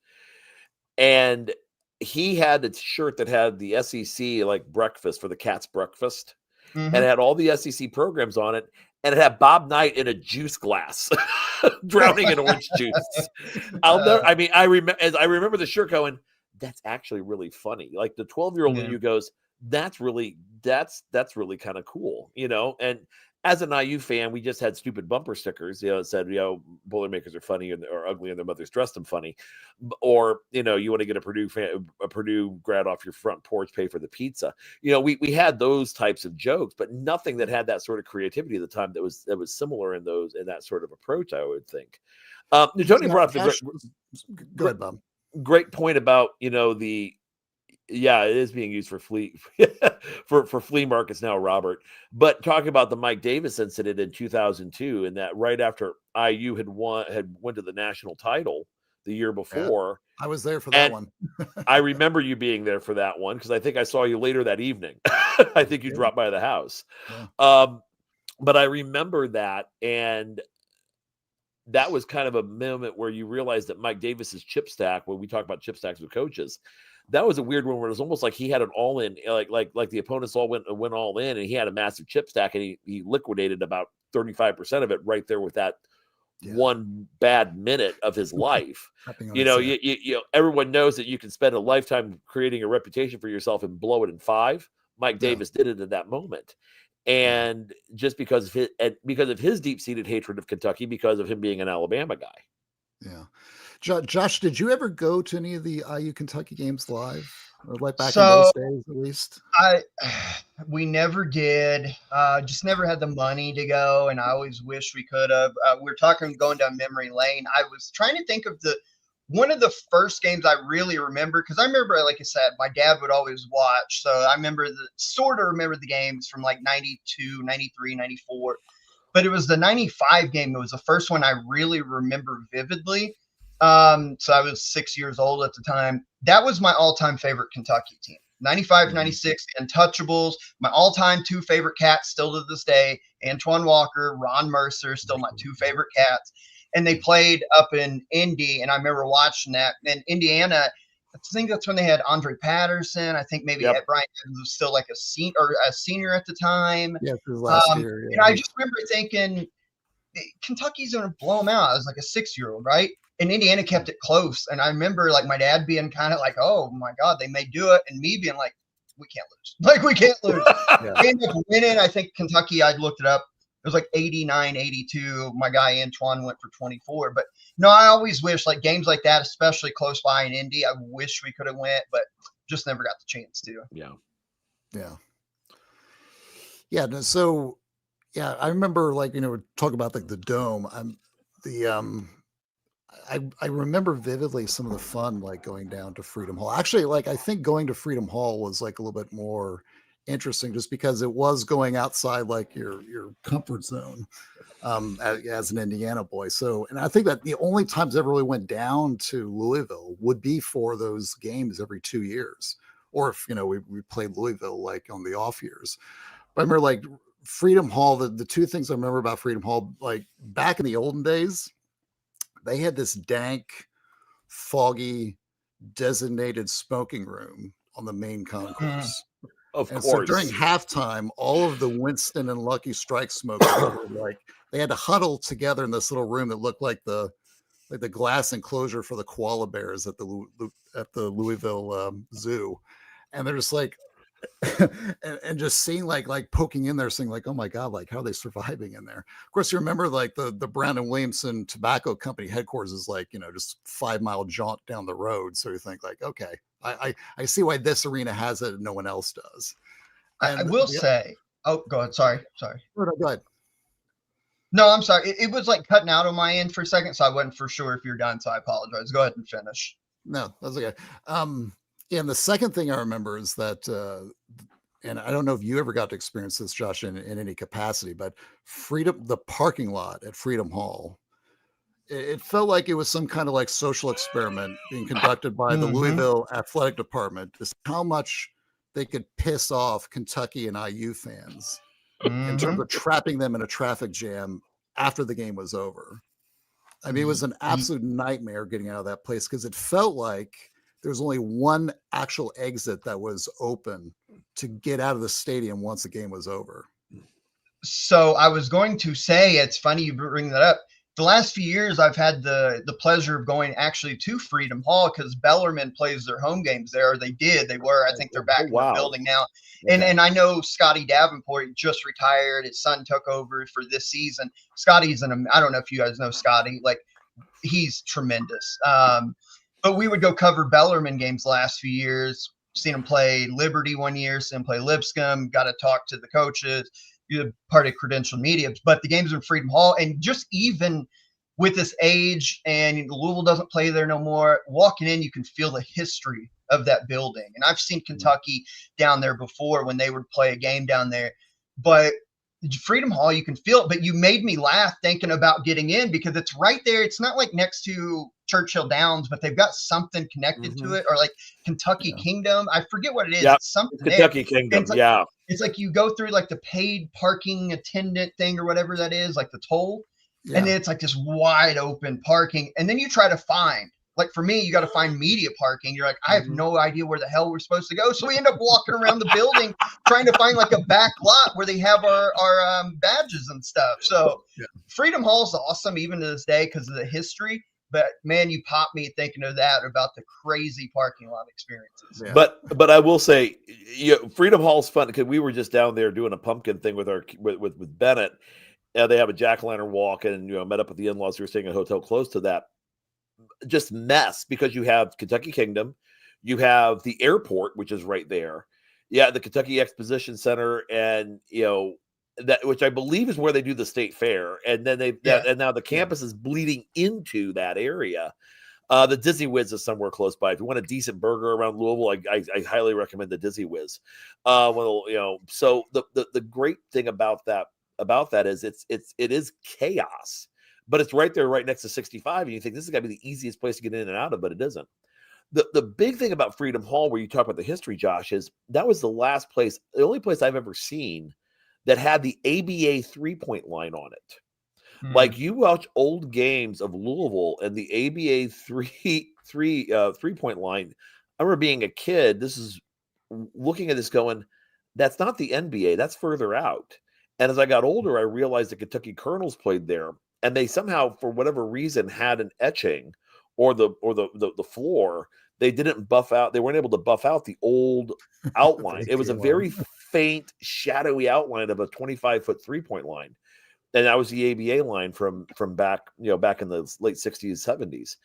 Speaker 5: and he had a shirt that had the SEC like breakfast for the Cats breakfast, and it had all the SEC programs on it. And it had Bob Knight in a juice glass, drowning in orange juice. I remember the shirt going, that's actually really funny. Like the 12-year-old in you goes, that's really kind of cool, And as an IU fan, we just had stupid bumper stickers, that said, Boilermakers are funny or ugly and their mothers dressed them funny. Or, you want to get a Purdue grad off your front porch, pay for the pizza. We had those types of jokes, but nothing that had that sort of creativity at the time that was similar in that sort of approach, I would think. Tony brought up
Speaker 4: go ahead, Bob.
Speaker 5: Great point about, it is being used for flea for flea markets now, Robert. But talking about the Mike Davis incident in 2002, and that right after IU had went to the national title the year before,
Speaker 4: I was there for that one.
Speaker 5: I remember you being there for that one because I think I saw you later that evening. I think you dropped by the house. Yeah. But I remember that, and that was kind of a moment where you realized that Mike Davis's chip stack, when we talk about chip stacks with coaches, that was a weird one where it was almost like he had an all in, like the opponents all went all in, and he had a massive chip stack, and he liquidated about 35% of it right there with that one bad minute of his life. Everyone knows that you can spend a lifetime creating a reputation for yourself and blow it in 5. Mike Davis did it at that moment. And just because of his deep-seated hatred of Kentucky, because of him being an Alabama guy.
Speaker 4: Yeah. Josh, did you ever go to any of the IU Kentucky games live? Or like back in those days, at least?
Speaker 6: We never did. Just never had the money to go, and I always wish we could have. We're talking going down memory lane. I was trying to think of one of the first games I really remember, because I remember, like I said, my dad would always watch. So I remember remember the games from like 92, 93, 94. But it was the 95 game. It was the first one I really remember vividly. So I was 6 years old at the time. That was my all-time favorite Kentucky team. 95, 96, Untouchables. My all-time 2 favorite Cats still to this day. Antoine Walker, Ron Mercer, still my 2 favorite Cats. And they played up in Indy, and I remember watching that. And Indiana, think that's when they had Andre Patterson. I think maybe Ed Bryant was still like a senior at the time.
Speaker 4: Yeah, his last year. Yeah.
Speaker 6: And I just remember thinking, Kentucky's going to blow them out. I was like a 6-year-old, right? And Indiana kept it close. And I remember like my dad being kind of like, oh my God, they may do it. And me being like, we can't lose. Like, we can't lose. They ended up winning. I think Kentucky, I looked it up. It was like 89, 82. My guy Antoine went for 24. But no, I always wish like games like that, especially close by in Indy, I wish we could have went, but just never got the chance to.
Speaker 4: Yeah. So, yeah, I remember like, talk about like the dome. I remember vividly some of the fun, like going down to Freedom Hall. Actually, like, I think going to Freedom Hall was like a little bit more interesting just because it was going outside like your comfort zone as an Indiana boy. So, and I think that the only times I ever really went down to Louisville would be for those games every 2 years. Or if, we played Louisville like on the off years. But I remember like Freedom Hall, the two things I remember about Freedom Hall, like back in the olden days, they had this dank, foggy, designated smoking room on the main concourse.
Speaker 5: Of course.
Speaker 4: So during halftime, all of the Winston and Lucky Strike smokers were like, they had to huddle together in this little room that looked like the glass enclosure for the koala bears at the Louisville Zoo, and they're just like, and just seeing like poking in there, saying like, oh my God, like how are they surviving in there? Of course, you remember like the Brown and Williamson Tobacco Company headquarters is like, just 5-mile jaunt down the road. So you think like, okay, I see why this arena has it and no one else does.
Speaker 6: And I will say, oh, go ahead. Sorry.
Speaker 4: Go ahead.
Speaker 6: No, I'm sorry. It was like cutting out on my end for a second, so I wasn't for sure if you're done. So I apologize. Go ahead and finish.
Speaker 4: No, that's okay. And the second thing I remember is that, and I don't know if you ever got to experience this, Josh, in any capacity, but the parking lot at Freedom Hall, it felt like it was some kind of like social experiment being conducted by the Louisville Athletic Department, just how much they could piss off Kentucky and IU fans in terms of trapping them in a traffic jam after the game was over. I mean, it was an absolute nightmare getting out of that place because it felt like there was only one actual exit that was open to get out of the stadium once the game was over.
Speaker 6: So I was going to say, it's funny you bring that up. The last few years, I've had the pleasure of going actually to Freedom Hall because Bellarmine plays their home games there. They were. I think they're back in the building now. Okay. And I know Scotty Davenport just retired. His son took over for this season. Scotty's I don't know if you guys know Scotty. Like, he's tremendous. But we would go cover Bellarmine games the last few years. Seen him play Liberty one year, seen him play Lipscomb, got to talk to the coaches, part of credentialed media. But the games in Freedom Hall, and just even with this age, and Louisville doesn't play there no more, walking in, you can feel the history of that building. And I've seen Kentucky down there before when they would play a game down there. But Freedom Hall, you can feel it. But you made me laugh thinking about getting in because it's right there. It's not like next to Churchill Downs, but they've got something connected to it, or like Kentucky Kingdom. I forget what it is.
Speaker 5: Yep.
Speaker 6: It's something
Speaker 5: Kentucky
Speaker 6: there.
Speaker 5: Kingdom.
Speaker 6: It's like you go through like the paid parking attendant thing or whatever that is, like the toll. Yeah. And then it's like this wide open parking. And then you try to find, like for me, you got to find media parking. You're like, I have no idea where the hell we're supposed to go. So we end up walking around the building trying to find like a back lot where they have our badges and stuff. So Freedom Hall is awesome even to this day because of the history. But man, you popped me thinking of that about the crazy parking lot experiences.
Speaker 5: Yeah. But I will say, Freedom Hall's fun because we were just down there doing a pumpkin thing with with Bennett. They have a jack-o'-lantern walk, and met up with the in-laws who were staying at a hotel close to that. Just mess because you have Kentucky Kingdom, you have the airport, which is right there. Yeah, the Kentucky Exposition Center, and that, which I believe is where they do the state fair, and then and now the campus is bleeding into that area. The Dizzy Whiz is somewhere close by. If you want a decent burger around Louisville, I highly recommend the Dizzy Whiz. So the great thing about that is it is chaos, but it's right there, right next to 65, and you think this is got to be the easiest place to get in and out of, but it isn't. The big thing about Freedom Hall, where you talk about the history, Josh, is that was the only place I've ever seen that had the ABA 3-point line on it. Like you watch old games of Louisville and the ABA 3-point line, I remember being a kid, looking at this going, that's not the NBA, that's further out. And as I got older, I realized the Kentucky Colonels played there, and they somehow, for whatever reason, had an etching or the floor. They didn't buff out. They weren't able to buff out the old outline. It was a very faint, shadowy outline of a 25-foot 3-point line. And that was the ABA line from back in the late 60s, 70s.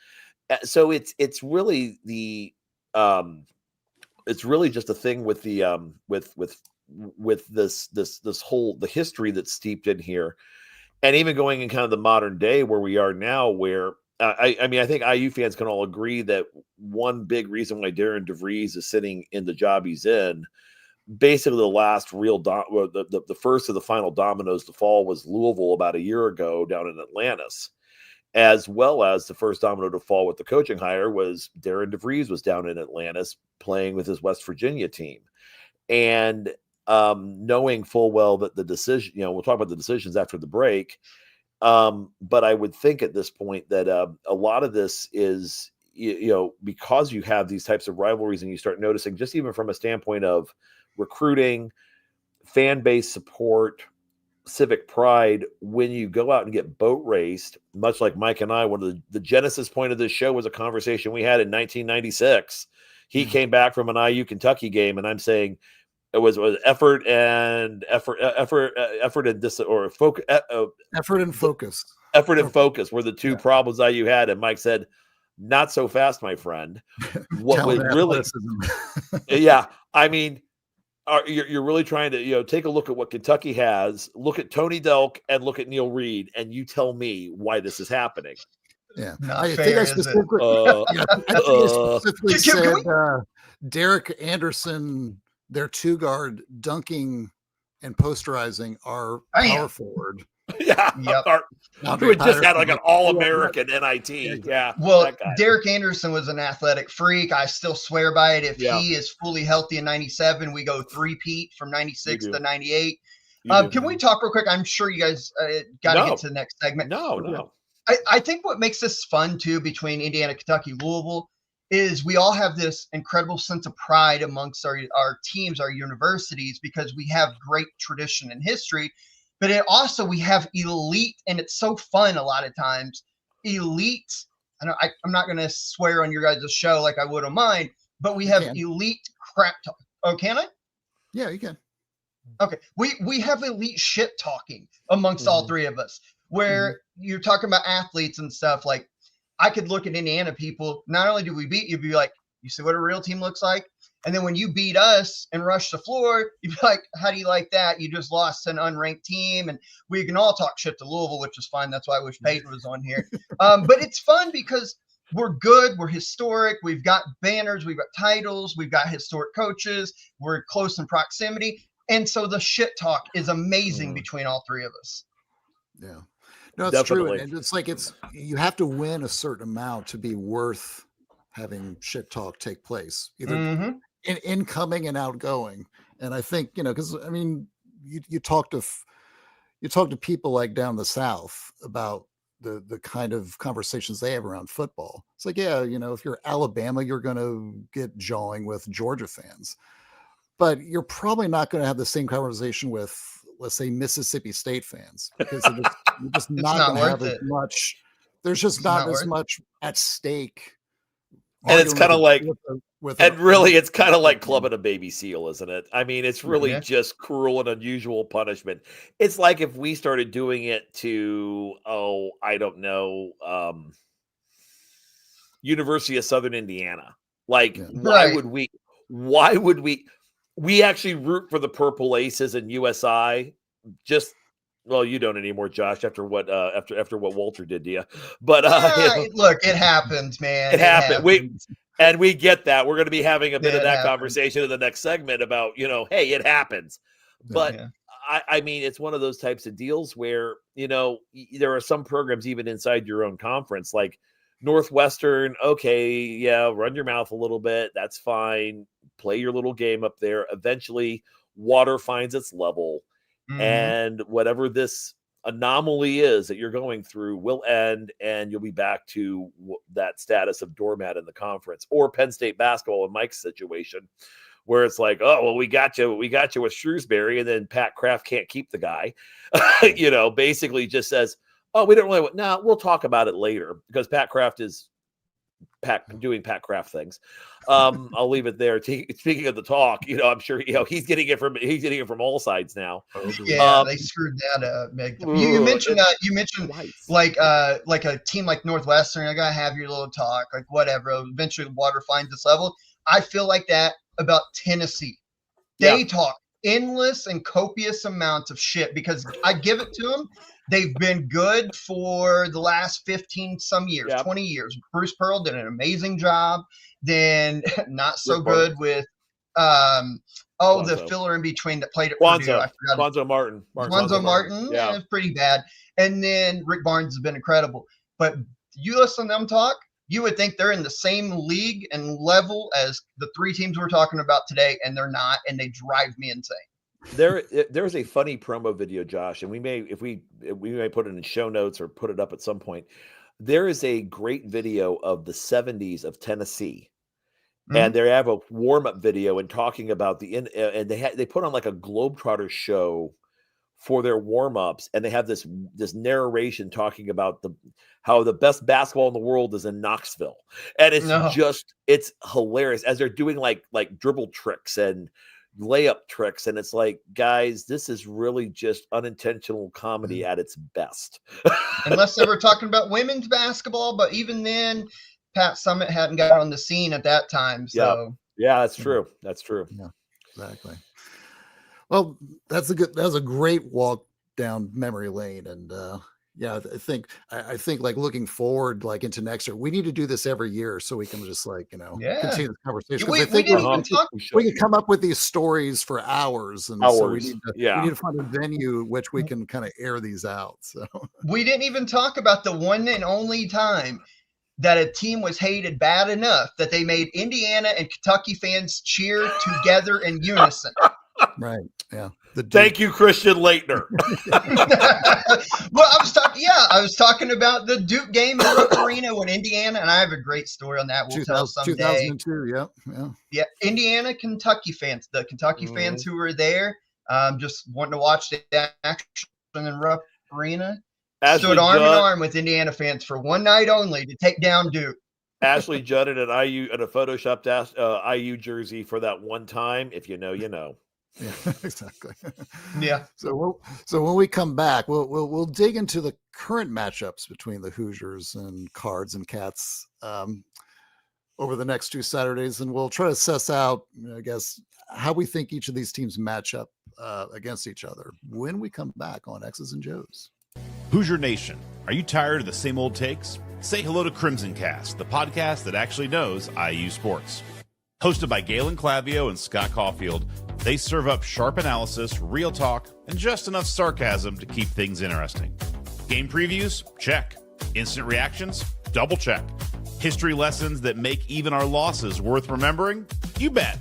Speaker 5: So it's really it's really just a thing with the with this whole the history that's steeped in here, and even going in kind of the modern day where we are now, where I mean, I think IU fans can all agree that one big reason why Darren DeVries is sitting in the job he's in, basically the last real the first of the final dominoes to fall was Louisville about a year ago down in Atlantis, as well as the first domino to fall with the coaching hire was Darren DeVries was down in Atlantis playing with his West Virginia team. And knowing full well that the decision, we'll talk about the decisions after the break. But I would think at this point that a lot of this is, because you have these types of rivalries and you start noticing, just even from a standpoint of recruiting, fan base support, civic pride, when you go out and get boat raced, much like Mike and I, one of the genesis point of this show was a conversation we had in 1996. He came back from an IU Kentucky game, and I'm saying it was effort and focus were the two problems IU had. And Mike said, "Not so fast, my friend." What was really, yeah. I mean, you're really trying to take a look at what Kentucky has, look at Tony Delk, and look at Neil Reed, and you tell me why this is happening.
Speaker 4: Yeah,
Speaker 6: I think I specifically
Speaker 4: said Derek Anderson, their 2-guard dunking and posterizing our power forward.
Speaker 5: Yeah, who just had like an all-American NIT. Yeah.
Speaker 6: Well, Derek Anderson was an athletic freak. I still swear by it. If he is fully healthy in 97, we go 3-peat from 96 to 98. Can we talk real quick? I'm sure you guys got to get to the next segment.
Speaker 5: No.
Speaker 6: I think what makes this fun too between Indiana, Kentucky, Louisville is we all have this incredible sense of pride amongst our teams, our universities, because we have great tradition and history. But also we have elite, and it's so fun a lot of times. Elite, I'm not going to swear on your guys' show like I would on mine, but we have elite crap talk. Oh, can I?
Speaker 4: Yeah, you can.
Speaker 6: Okay. We have elite shit talking amongst all three of us, where you're talking about athletes and stuff. Like, I could look at Indiana people. Not only do we beat you, be like, you see what a real team looks like? And then when you beat us and rush the floor, you'd be like, how do you like that? You just lost an unranked team. And we can all talk shit to Louisville, which is fine. That's why I wish Peyton was on here. But it's fun because we're good. We're historic. We've got banners. We've got titles. We've got historic coaches. We're close in proximity. And so the shit talk is amazing between all three of us.
Speaker 4: Yeah. No, it's true. And it's like you have to win a certain amount to be worth having shit talk take place, either in incoming and outgoing. And I think, because I mean, you talk to people like down the South about the kind of conversations they have around football. It's like, if you're Alabama, you're going to get jawing with Georgia fans, but you're probably not going to have the same conversation with, let's say, Mississippi State fans, because you're just not going to have as much. There's just not as much at stake.
Speaker 5: And it's kind of like, it's kind of like clubbing a baby seal, isn't it? I mean, it's really just cruel and unusual punishment. It's like if we started doing it to, I don't know, University of Southern Indiana. Like, why would we actually root for the Purple Aces and USI? Well, you don't anymore, Josh, after what Walter did to you. But
Speaker 6: look, it happened, man.
Speaker 5: It happened. We get that. We're going to be having a bit of that conversation in the next segment about, hey, it happens. But I mean, it's one of those types of deals where, there are some programs even inside your own conference, like Northwestern. Okay, run your mouth a little bit. That's fine. Play your little game up there. Eventually, water finds its level. And whatever this anomaly is that you're going through will end, and you'll be back to that status of doormat in the conference. Or Penn State basketball in Mike's situation, where it's like, oh, well, we got you with Shrewsbury, and then Pat Kraft can't keep the guy. Basically just says, oh, we don't really want, no, we'll talk about it later, because Pat Kraft is doing Pat Kraft things. I'll leave it there. Speaking of the talk, I'm sure he's getting it from all sides now.
Speaker 6: Yeah, they screwed that up. You mentioned like a team like Northwestern. I gotta have your little talk, like whatever. Eventually, the water finds its level. I feel like that about Tennessee. They talk endless and copious amounts of shit, because I give it to them. They've been good for the last 15 some years, 20 years. Bruce Pearl did an amazing job. Then not so good with the filler in between that played at Purdue. I forgot. Lonzo Martin. Yeah, it's pretty bad. And then Rick Barnes has been incredible. But you listen to them talk, you would think they're in the same league and level as the three teams we're talking about today, and they're not, and they drive me insane.
Speaker 5: There's a funny promo video, Josh, and we may put it in show notes or put it up at some point. There is a great video of the 70s of Tennessee, and they have a warm-up video and talking about and they put on like a Globetrotter show for their warm-ups, and they have this narration talking about how the best basketball in the world is in Knoxville, and it's hilarious as they're doing like dribble tricks and layup tricks, and it's like, guys, this is really just unintentional comedy at its best.
Speaker 6: Unless they were talking about women's basketball, but even then, Pat Summitt hadn't got on the scene at that time. So
Speaker 5: yeah, that's true. That's true.
Speaker 4: Yeah, exactly. Well, that was a great walk down memory lane, and I think like looking forward, like into next year, we need to do this every year so we can just continue this conversation.
Speaker 6: We
Speaker 4: can come up with these stories for hours, and so we need to find a venue which we can kind of air these out. So
Speaker 6: we didn't even talk about the one and only time that a team was hated bad enough that they made Indiana and Kentucky fans cheer together in unison.
Speaker 4: Right. Yeah.
Speaker 5: Thank you, Christian Leitner.
Speaker 6: Well, I was talking about the Duke game in Rupp Arena when Indiana, and I have a great story on that. We'll tell someday.
Speaker 4: 2002. Yeah.
Speaker 6: Indiana, Kentucky fans, the Kentucky fans who were there, just wanting to watch the action in Rupp Arena, stood arm in arm with Indiana fans for one night only to take down Duke.
Speaker 5: Ashley Judd in a photoshopped IU jersey for that one time. If you know, you know.
Speaker 4: Yeah, exactly.
Speaker 6: Yeah.
Speaker 4: So when we come back, we'll dig into the current matchups between the Hoosiers and Cards and Cats over the next 2 Saturdays, and we'll try to suss out, I guess, how we think each of these teams match up against each other when we come back on X's and Joes.
Speaker 7: Hoosier Nation, are you tired of the same old takes? Say hello to Crimson Cast, the podcast that actually knows IU sports. Hosted by Galen Clavio and Scott Caulfield, they serve up sharp analysis, real talk, and just enough sarcasm to keep things interesting. Game previews? Check. Instant reactions? Double check. History lessons that make even our losses worth remembering? You bet.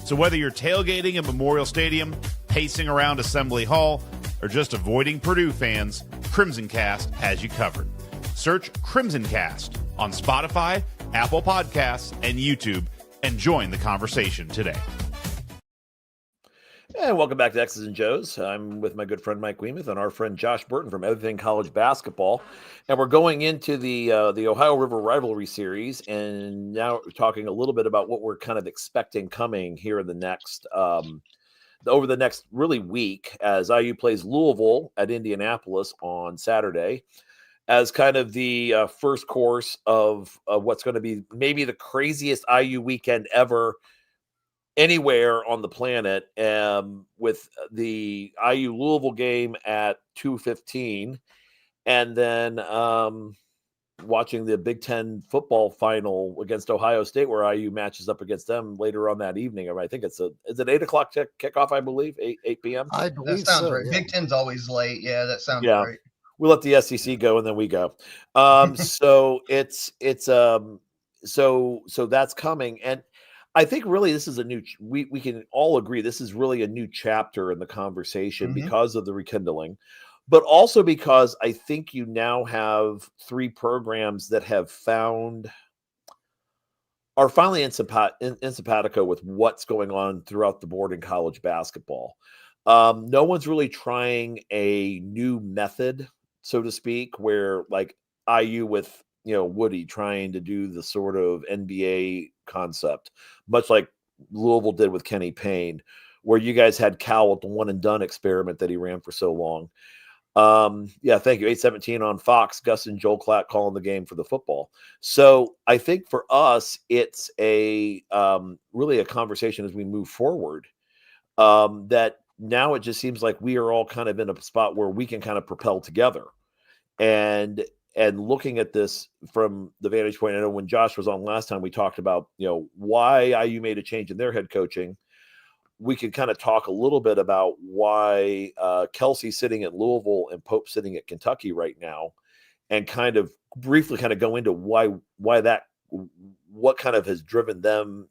Speaker 7: So whether you're tailgating at Memorial Stadium, pacing around Assembly Hall, or just avoiding Purdue fans, Crimson Cast has you covered. Search Crimson Cast on Spotify, Apple Podcasts, and YouTube, and join the conversation today.
Speaker 5: And welcome back to X's and Joes. I'm with my good friend Mike Wiemuth and our friend Josh Burton from Everything College Basketball. And we're going into the Ohio River Rivalry series, and now we're talking a little bit about what we're kind of expecting coming here in the next over the next really week, as IU plays Louisville at Indianapolis on Saturday as kind of the first course of what's going to be maybe the craziest IU weekend ever anywhere on the planet, with the IU Louisville game at 2:15, and then watching the Big Ten football final against Ohio State, where IU matches up against them later on that evening. I think is it 8:00 kickoff? I believe 8 p.m.
Speaker 4: I believe
Speaker 6: that sounds
Speaker 4: so,
Speaker 6: right.
Speaker 4: yeah.
Speaker 6: Big Ten's always late. Yeah, that sounds right.
Speaker 5: We let the SEC go and then we go. So so that's coming, and I think really this is a new. We can all agree this is really a new chapter in the conversation because of the rekindling. but also because I think you now have 3 programs that are finally in simpatico with what's going on throughout the board in college basketball. No one's really trying a new method, so to speak, where like IU with, Woody trying to do the sort of NBA concept, much like Louisville did with Kenny Payne, where you guys had Cal with the one and done experiment that he ran for so long. Yeah, thank you. 817 on Fox, Gus and Joel Klatt calling the game for the football. So I think for us, it's a really a conversation as we move forward, that now it just seems like we are all kind of in a spot where we can kind of propel together. And looking at this from the vantage point, I know when Josh was on last time, we talked about, why IU made a change in their head coaching. We could kind of talk a little bit about why Kelsey sitting at Louisville and Pope sitting at Kentucky right now, and kind of briefly kind of go into why what kind of has driven them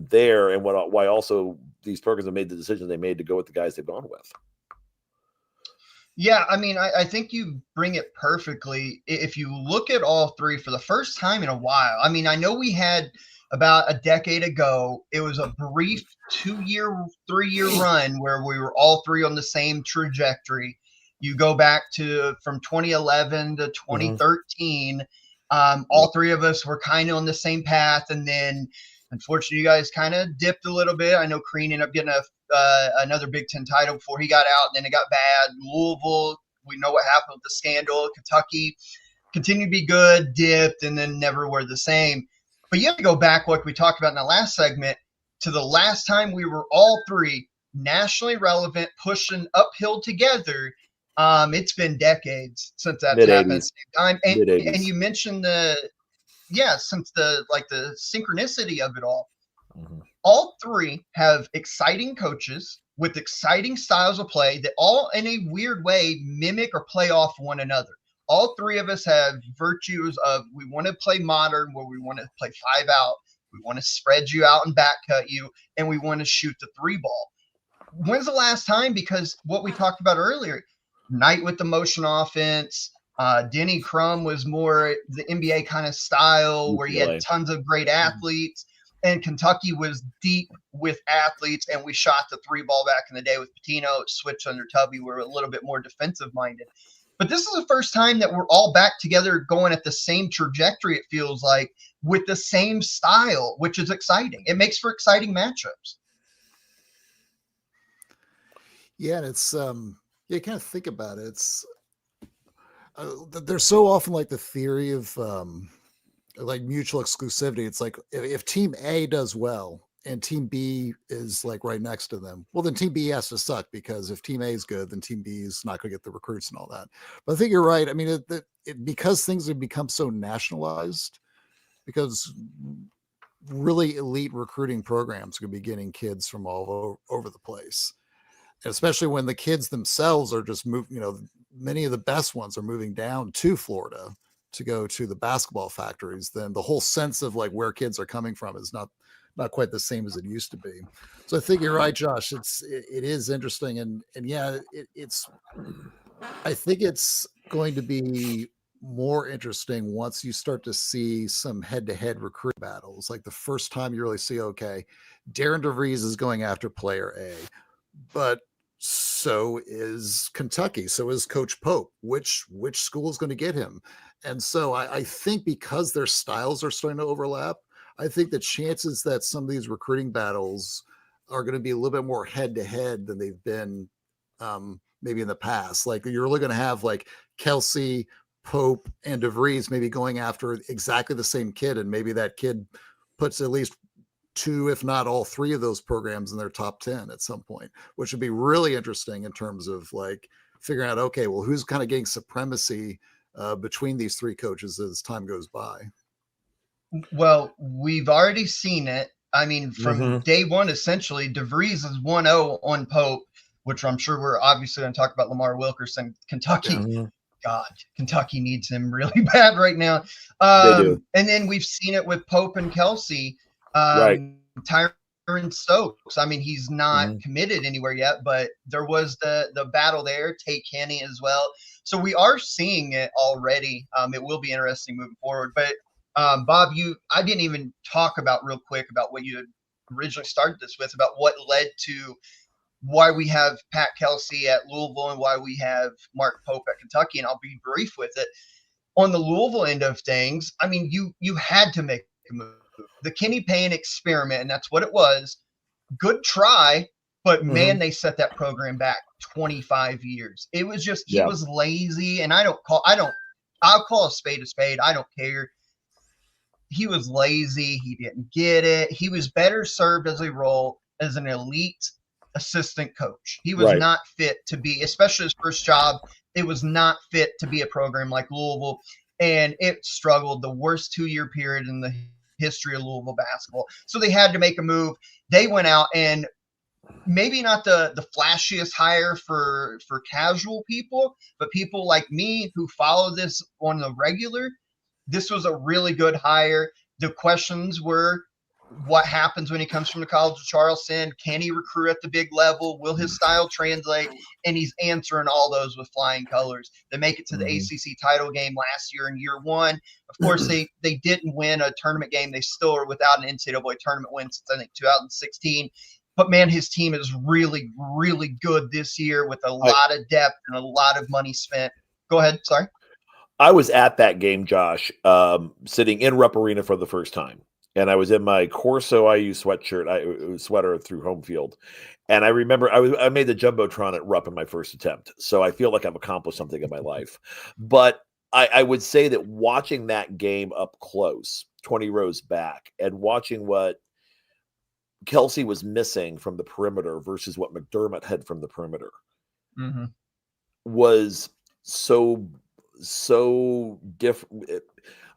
Speaker 5: there, and why also these programs have made the decision they made to go with the guys they've gone with.
Speaker 6: Yeah, I mean, I think you bring it perfectly. If you look at all 3 for the first time in a while, I mean, I know we had about a decade ago, it was a brief 2-year, 3-year run where we were all 3 on the same trajectory. You go back to from 2011 to 2013, all 3 of us were kind of on the same path. And then unfortunately, you guys kind of dipped a little bit. I know Crean ended up getting another Big Ten title before he got out, and then it got bad. Louisville, we know what happened with the scandal. Kentucky continued to be good, dipped, and then never were the same. But you have to go back, what we talked about in the last segment, to the last time we were all 3 nationally relevant, pushing uphill together. It's been decades since that's happened at the same time. And you mentioned since the synchronicity of it all. All 3 have exciting coaches with exciting styles of play that all in a weird way mimic or play off one another. All 3 of us have virtues of, we want to play modern, where we want to play 5 out. We want to spread you out and back cut you, and we want to shoot the 3 ball. When's the last time? Because what we talked about earlier, Knight with the motion offense, Denny Crum was more the NBA kind of style where you had tons of great athletes, and Kentucky was deep with athletes, and we shot the 3 ball back in the day with Pitino, switched under Tubby. We're a little bit more defensive minded. But this is the first time that we're all back together going at the same trajectory, it feels like, with the same style, which is exciting. It makes for exciting matchups.
Speaker 4: Yeah, and it's you kind of think about it. It's there's so often like the theory of like mutual exclusivity. It's like if team A does well and team B is like right next to them, well, then team B has to suck, because if team A is good, then team B is not going to get the recruits and all that. But I think you're right. I mean, because things have become so nationalized, because really elite recruiting programs are going to be getting kids from all over the place. And especially when the kids themselves are just moving, many of the best ones are moving down to Florida to go to the basketball factories. Then the whole sense of like where kids are coming from is not quite the same as it used to be. So I think you're right, Josh. It is interesting. And yeah, I think it's going to be more interesting once you start to see some head-to-head recruit battles. Like the first time you really see, okay, Darren DeVries is going after player A, but so is Kentucky. So is Coach Pope. Which school is going to get him? And so I think because their styles are starting to overlap, I think the chances that some of these recruiting battles are going to be a little bit more head-to-head than they've been maybe in the past. Like you're really going to have like Kelsey, Pope, and DeVries maybe going after exactly the same kid, and maybe that kid puts at least 2, if not all 3 of those programs in their top 10 at some point, which would be really interesting in terms of like figuring out, okay, well, who's kind of getting supremacy between these 3 coaches as time goes by.
Speaker 6: Well, we've already seen it. I mean, from day one, essentially, DeVries is 1-0 on Pope, which I'm sure we're obviously going to talk about Lamar Wilkerson. Kentucky, God, Kentucky needs him really bad right now.
Speaker 5: They do.
Speaker 6: And then we've seen it with Pope and Kelsey.
Speaker 5: Right.
Speaker 6: Tyron Aaron Stokes. I mean, he's not committed anywhere yet, but there was the battle there. Tate Kenny as well. So we are seeing it already. It will be interesting moving forward. But Bob, I didn't even talk about real quick about what you had originally started this with, about what led to why we have Pat Kelsey at Louisville and why we have Mark Pope at Kentucky. And I'll be brief with it. On the Louisville end of things, I mean, you had to make a move. The Kenny Payne experiment, and that's what it was. Good try, but man, they set that program back 25 years. It was just he was lazy, and I'll call a spade a spade. I don't care. He was lazy. He didn't get it. He was better served as a role as an elite assistant coach. He was not fit to be, especially his first job. It was not fit to be a program like Louisville, and it struggled. The worst 2-year period in the history of Louisville basketball. So they had to make a move. They went out, and maybe not the flashiest hire for casual people, but people like me who follow this on the regular, this was a really good hire. The questions were, what happens when he comes from the College of Charleston? Can he recruit at the big level? Will his style translate? And he's answering all those with flying colors. They make it to the ACC title game last year in year one. Of course, they didn't win a tournament game. They still are without an NCAA tournament win since, I think, 2016. But, man, his team is really, really good this year with a lot of depth and a lot of money spent. Go ahead. Sorry.
Speaker 5: I was at that game, Josh, sitting in Rupp Arena for the first time. And I was in my Corso IU sweater through home field. And I remember I made the Jumbotron at Rupp in my first attempt. So I feel like I've accomplished something in my life. But I would say that watching that game up close, 20 rows back, and watching what Kelsey was missing from the perimeter versus what McDermott had from the perimeter was so different.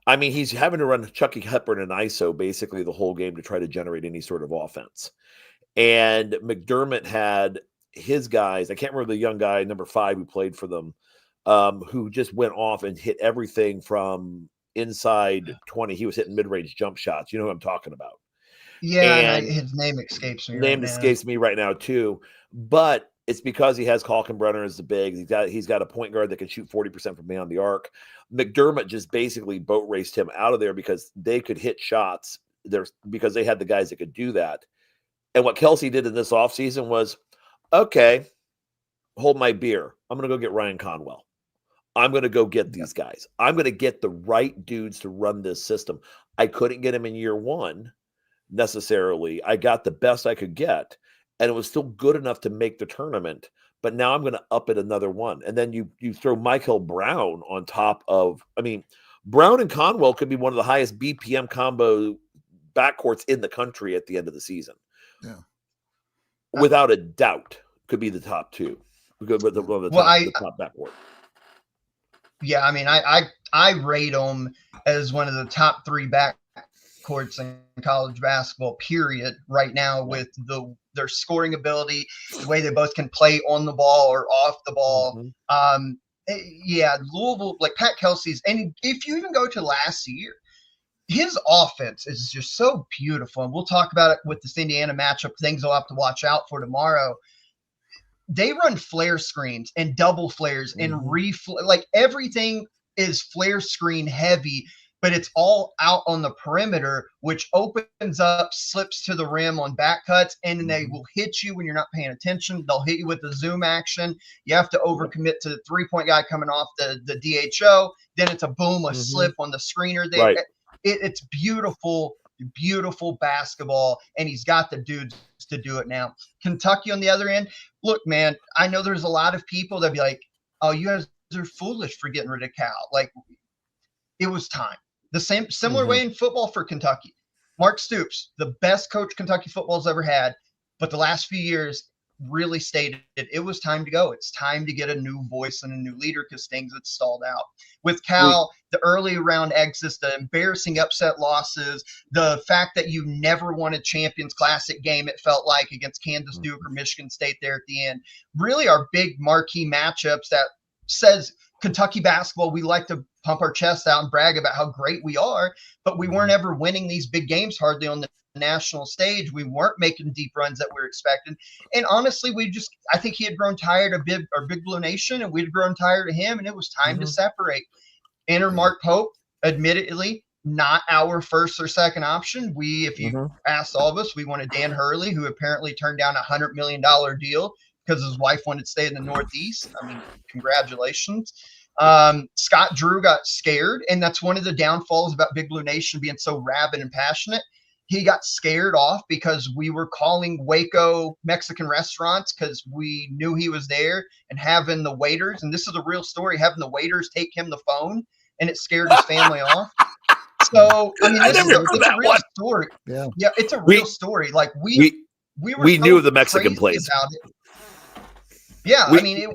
Speaker 5: I mean, he's having to run Chucky Hepburn and ISO basically the whole game to try to generate any sort of offense. And McDermott had his guys. I can't remember the young guy, number 5, who played for them, who just went off and hit everything from inside 20. He was hitting mid-range jump shots. You know who I'm talking about.
Speaker 6: Yeah, and his name escapes me.
Speaker 5: Escapes me right now too. But it's because he has Kalkenbrunner as the big. He's got a point guard that can shoot 40% from beyond the arc. McDermott just basically boat raced him out of there because they could hit shots there because they had the guys that could do that. And what Kelsey did in this offseason was, okay, hold my beer. I'm going to go get Ryan Conwell. I'm going to go get these guys. I'm going to get the right dudes to run this system. I couldn't get him in year one necessarily. I got the best I could get, and it was still good enough to make the tournament. But now I'm going to up it another one. And then you throw Michael Brown on top of, I mean, Brown and Conwell could be one of the highest BPM combo backcourts in the country at the end of the season. Yeah. Without a doubt, could be the top two. Top backcourt.
Speaker 6: Yeah, I mean, I rate them as one of the top 3 backcourts in college basketball, period, right now with their scoring ability, the way they both can play on the ball or off the ball. Yeah, Louisville, like Pat Kelsey's, and if you even go to last year, his offense is just so beautiful. And we'll talk about it with this Indiana matchup, things I'll have to watch out for tomorrow. They run flare screens and double flares and like everything is flare screen heavy, but it's all out on the perimeter, which opens up slips to the rim on back cuts, and then they will hit you when you're not paying attention. They'll hit you with the zoom action. You have to overcommit to the 3-point guy coming off the DHO. Then it's a boom, a slip on the screener there. Right. It's beautiful, beautiful basketball, and he's got the dudes to do it now. Kentucky on the other end, look, man, I know there's a lot of people that be like, oh, you guys are foolish for getting rid of Cal. Like, it was time. The similar way in football for Kentucky. Mark Stoops, the best coach Kentucky football's ever had, but the last few years really stated it was time to go. It's time to get a new voice and a new leader because things had stalled out. With Cal, the early round exits, the embarrassing upset losses, the fact that you never won a Champions Classic game, it felt like, against Kansas, Duke, or Michigan State there at the end, really are big marquee matchups that says Kentucky basketball, we like to pump our chests out and brag about how great we are, but we weren't ever winning these big games hardly on the national stage. We weren't making deep runs that we were expecting. And honestly, I think he had grown tired of Big Blue Nation, and we'd grown tired of him, and it was time to separate. Enter Mark Pope, admittedly, not our first or second option. If you asked all of us, we wanted Dan Hurley, who apparently turned down $100 million deal because his wife wanted to stay in the Northeast. I mean, congratulations. Scott Drew got scared, and that's one of the downfalls about Big Blue Nation being so rabid and passionate. He got scared off because we were calling Waco Mexican restaurants because we knew he was there, and having the waiters, and this is a real story, having the waiters take him the phone, and it scared his family off. So, I mean, it's a real story. Yeah, it's a real story. Like we
Speaker 5: knew the Mexican place.
Speaker 6: Yeah, I mean,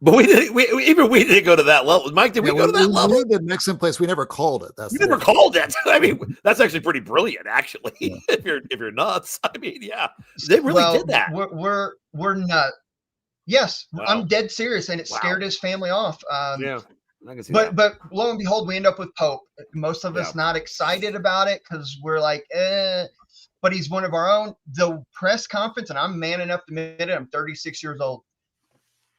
Speaker 5: but we didn't go to that level. Mike, did we go to that level?
Speaker 4: We did the Mexican place. We never called it.
Speaker 5: We never called it. I mean, that's actually pretty brilliant, actually. Yeah. If you're nuts, I mean, yeah, they really did that.
Speaker 6: We're nuts. Yes, wow. I'm dead serious, and it scared his family off.
Speaker 5: Yeah.
Speaker 6: But lo and behold, we end up with Pope. Most of us not excited about it because we're like, but he's one of our own. The press conference, and I'm man enough to admit it, I'm 36 years old.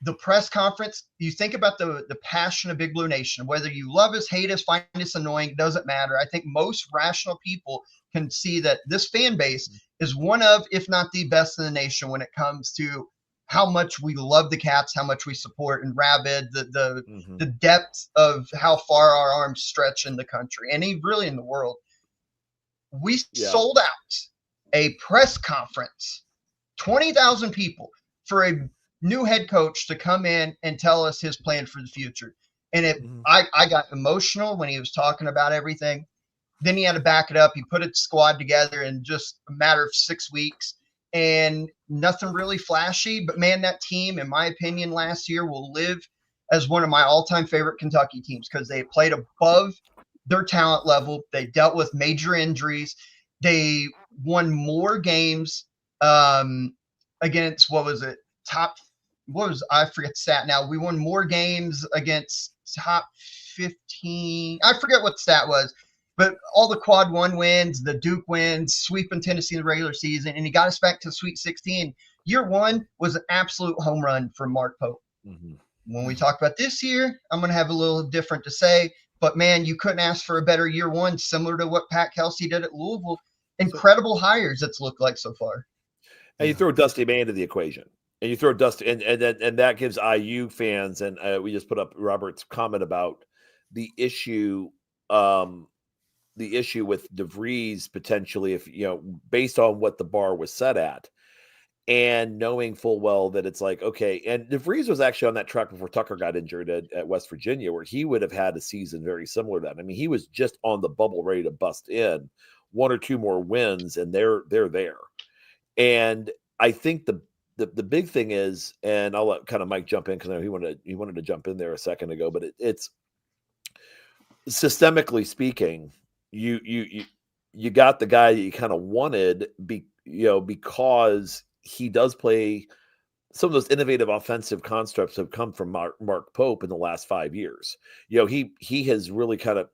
Speaker 6: The press conference, you think about the passion of Big Blue Nation, whether you love us, hate us, find us annoying, doesn't matter. I think most rational people can see that this fan base is one of, if not the best in the nation when it comes to how much we love the Cats, how much we support and rabid, the depth of how far our arms stretch in the country and really in the world. We sold out a press conference, 20,000 people for a new head coach to come in and tell us his plan for the future. And I got emotional when he was talking about everything. Then he had to back it up. He put a squad together in just a matter of 6 weeks. And nothing really flashy, but man, that team, in my opinion, last year will live as one of my all-time favorite Kentucky teams because they played above their talent level. They dealt with major injuries. They won more games against, I forget the stat now. We won more games against top 15. I forget what the stat was. But all the quad one wins, the Duke wins, sweeping Tennessee in the regular season, and he got us back to Sweet 16. Year one was an absolute home run from Mark Pope. When we talk about this year, I'm going to have a little different to say. But, man, you couldn't ask for a better year one, similar to what Pat Kelsey did at Louisville. Incredible hires it's looked like so far.
Speaker 5: And you throw Dusty May into the equation. And you throw Dusty, and that gives IU fans, and we just put up Robert's comment about the issue with DeVries potentially, if based on what the bar was set at, and knowing full well that it's like, okay, and DeVries was actually on that track before Tucker got injured at West Virginia, where he would have had a season very similar to that. I mean, he was just on the bubble, ready to bust in, one or two more wins, and they're there. And I think the big thing is, and I'll let kind of Mike jump in because I know he wanted to jump in there a second ago, but it's systemically speaking. You got the guy that you kind of wanted, because he does play some of those innovative offensive constructs have come from Mark Pope in the last 5 years. He has really kind of,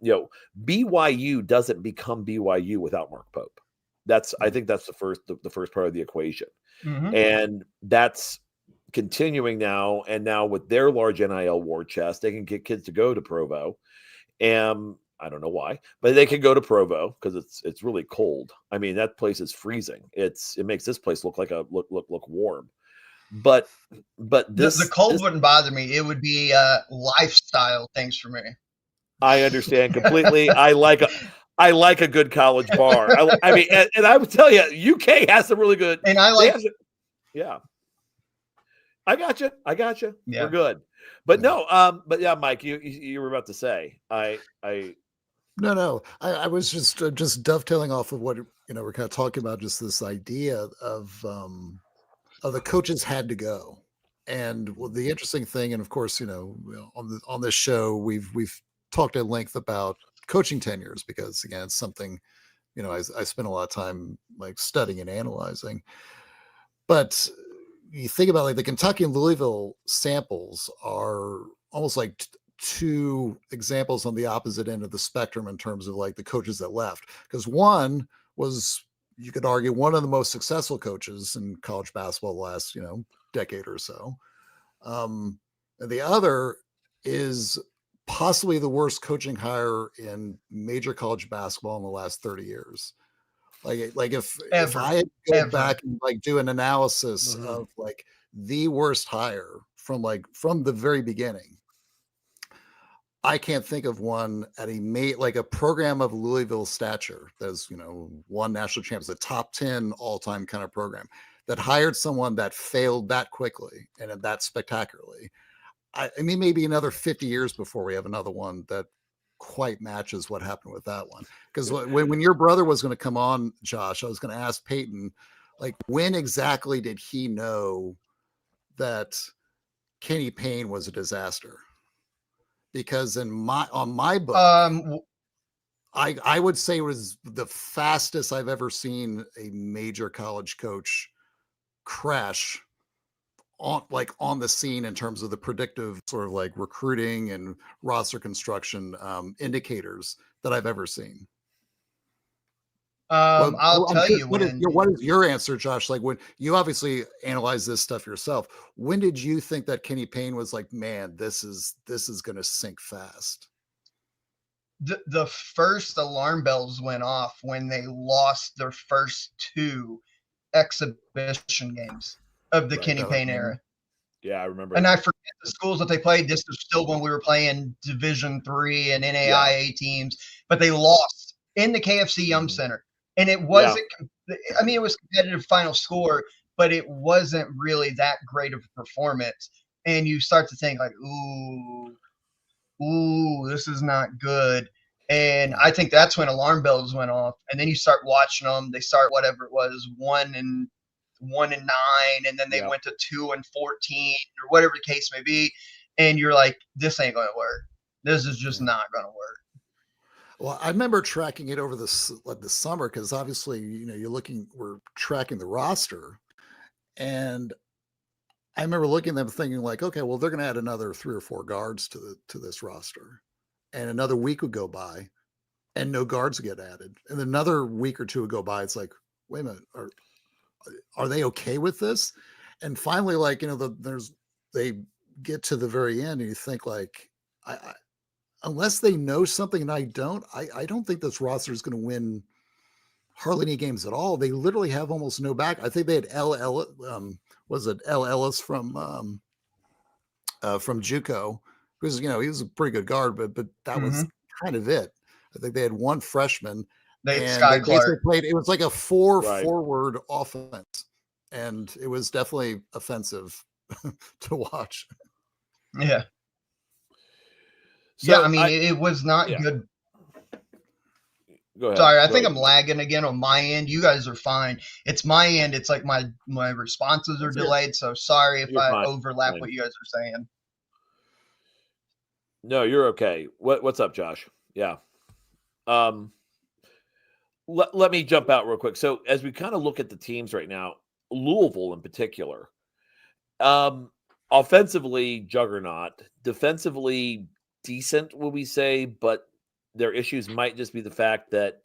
Speaker 5: BYU doesn't become BYU without Mark Pope. I think that's the first part of the equation. And that's continuing now. And now with their large NIL war chest, they can get kids to go to Provo. And I don't know why, but they can go to Provo because it's really cold. I mean, that place is freezing. It makes this place look warm. But the
Speaker 6: cold wouldn't bother me. It would be lifestyle things for me.
Speaker 5: I understand completely. I like a good college bar. I mean, and I would tell you, UK has some really good.
Speaker 6: And I like.
Speaker 5: Yeah. I got you.
Speaker 6: Yeah.
Speaker 5: We're good. But no, but yeah, Mike, you were about to say,
Speaker 4: No. I was just dovetailing off of what we're kind of talking about, just this idea of the coaches had to go, and the interesting thing, and of course, on this show we've talked at length about coaching tenures because again, it's something I spent a lot of time like studying and analyzing, but you think about like the Kentucky and Louisville samples are almost like two examples on the opposite end of the spectrum in terms of like the coaches that left. Because one was, you could argue, one of the most successful coaches in college basketball the last, decade or so. And the other is possibly the worst coaching hire in major college basketball in the last 30 years. Like if I had to go back and like do an analysis of like the worst hire from the very beginning, I can't think of one at a program of Louisville stature that's, won national champs, a top 10 all-time kind of program that hired someone that failed that quickly and that spectacularly. I mean, maybe another 50 years before we have another one that quite matches what happened with that one. Because when your brother was going to come on, Josh, I was going to ask Peyton, like, when exactly did he know that Kenny Payne was a disaster? Because on my book, I would say it was the fastest I've ever seen a major college coach crash on the scene in terms of the predictive sort of like recruiting and roster construction indicators that I've ever seen.
Speaker 6: I'll tell you
Speaker 4: what is your answer, Josh? Like, when you obviously analyze this stuff yourself, when did you think that Kenny Payne was like, man, this is going to sink fast?
Speaker 6: The first alarm bells went off when they lost their first two exhibition games of the Kenny Payne era.
Speaker 5: Yeah, I remember.
Speaker 6: And I forget the schools that they played. This was still when we were playing Division III and NAIA teams, but they lost in the KFC Yum Center. And it wasn't, I mean, it was competitive final score, but it wasn't really that great of a performance. And you start to think like, ooh, this is not good. And I think that's when alarm bells went off. And then you start watching them. They start whatever it was, 1-9, and then they went to 2-14 or whatever the case may be. And you're like, this ain't going to work. This is just not going to work.
Speaker 4: Well, I remember tracking it over the summer because obviously, we're tracking the roster, and I remember looking at them thinking like, okay, well, they're going to add another 3 or 4 guards to this roster, and another week would go by, and no guards would get added, and another week or two would go by. It's like, wait a minute, are they okay with this? And finally, like, they get to the very end, and you think like, unless they know something and I don't think this roster is going to win hardly any games at all. They literally have almost no back. I think they had L. Ellis from JUCO, who's, he was a pretty good guard, but that was kind of it. I think they had one freshman. They basically played, it was like a 4-forward offense, and it was definitely offensive to watch.
Speaker 6: Yeah. So, I mean, it was not good.
Speaker 5: Go ahead.
Speaker 6: Sorry, I think I'm lagging again on my end. You guys are fine. It's my end. It's like my responses are delayed. So sorry if I overlap what you guys are saying.
Speaker 5: No, you're okay. What's up, Josh? Yeah. Let me jump out real quick. So as we kind of look at the teams right now, Louisville in particular, offensively juggernaut, defensively decent, will we say, but their issues might just be the fact that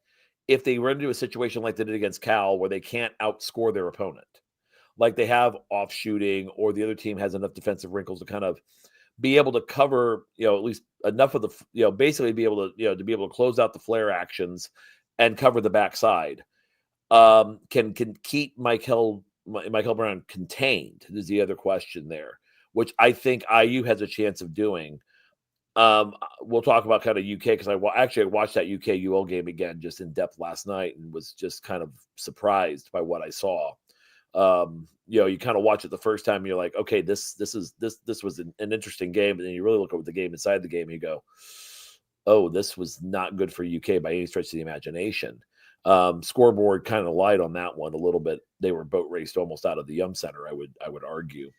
Speaker 5: if they run into a situation like they did against Cal where they can't outscore their opponent, like they have off shooting or the other team has enough defensive wrinkles to kind of be able to cover, at least enough of the, basically be able to, to be able to close out the flare actions and cover the backside, can keep Michael Brown contained is the other question there, which I think IU has a chance of doing. We'll talk about kind of UK because I watched that UK UL game again just in depth last night and was just kind of surprised by what I saw. You kind of watch it the first time and you're like, okay, this was an interesting game, and then you really look over the game inside the game and you go, oh, this was not good for UK by any stretch of the imagination. Scoreboard kind of lied on that one a little bit. They were boat raced almost out of the Yum Center, I would argue.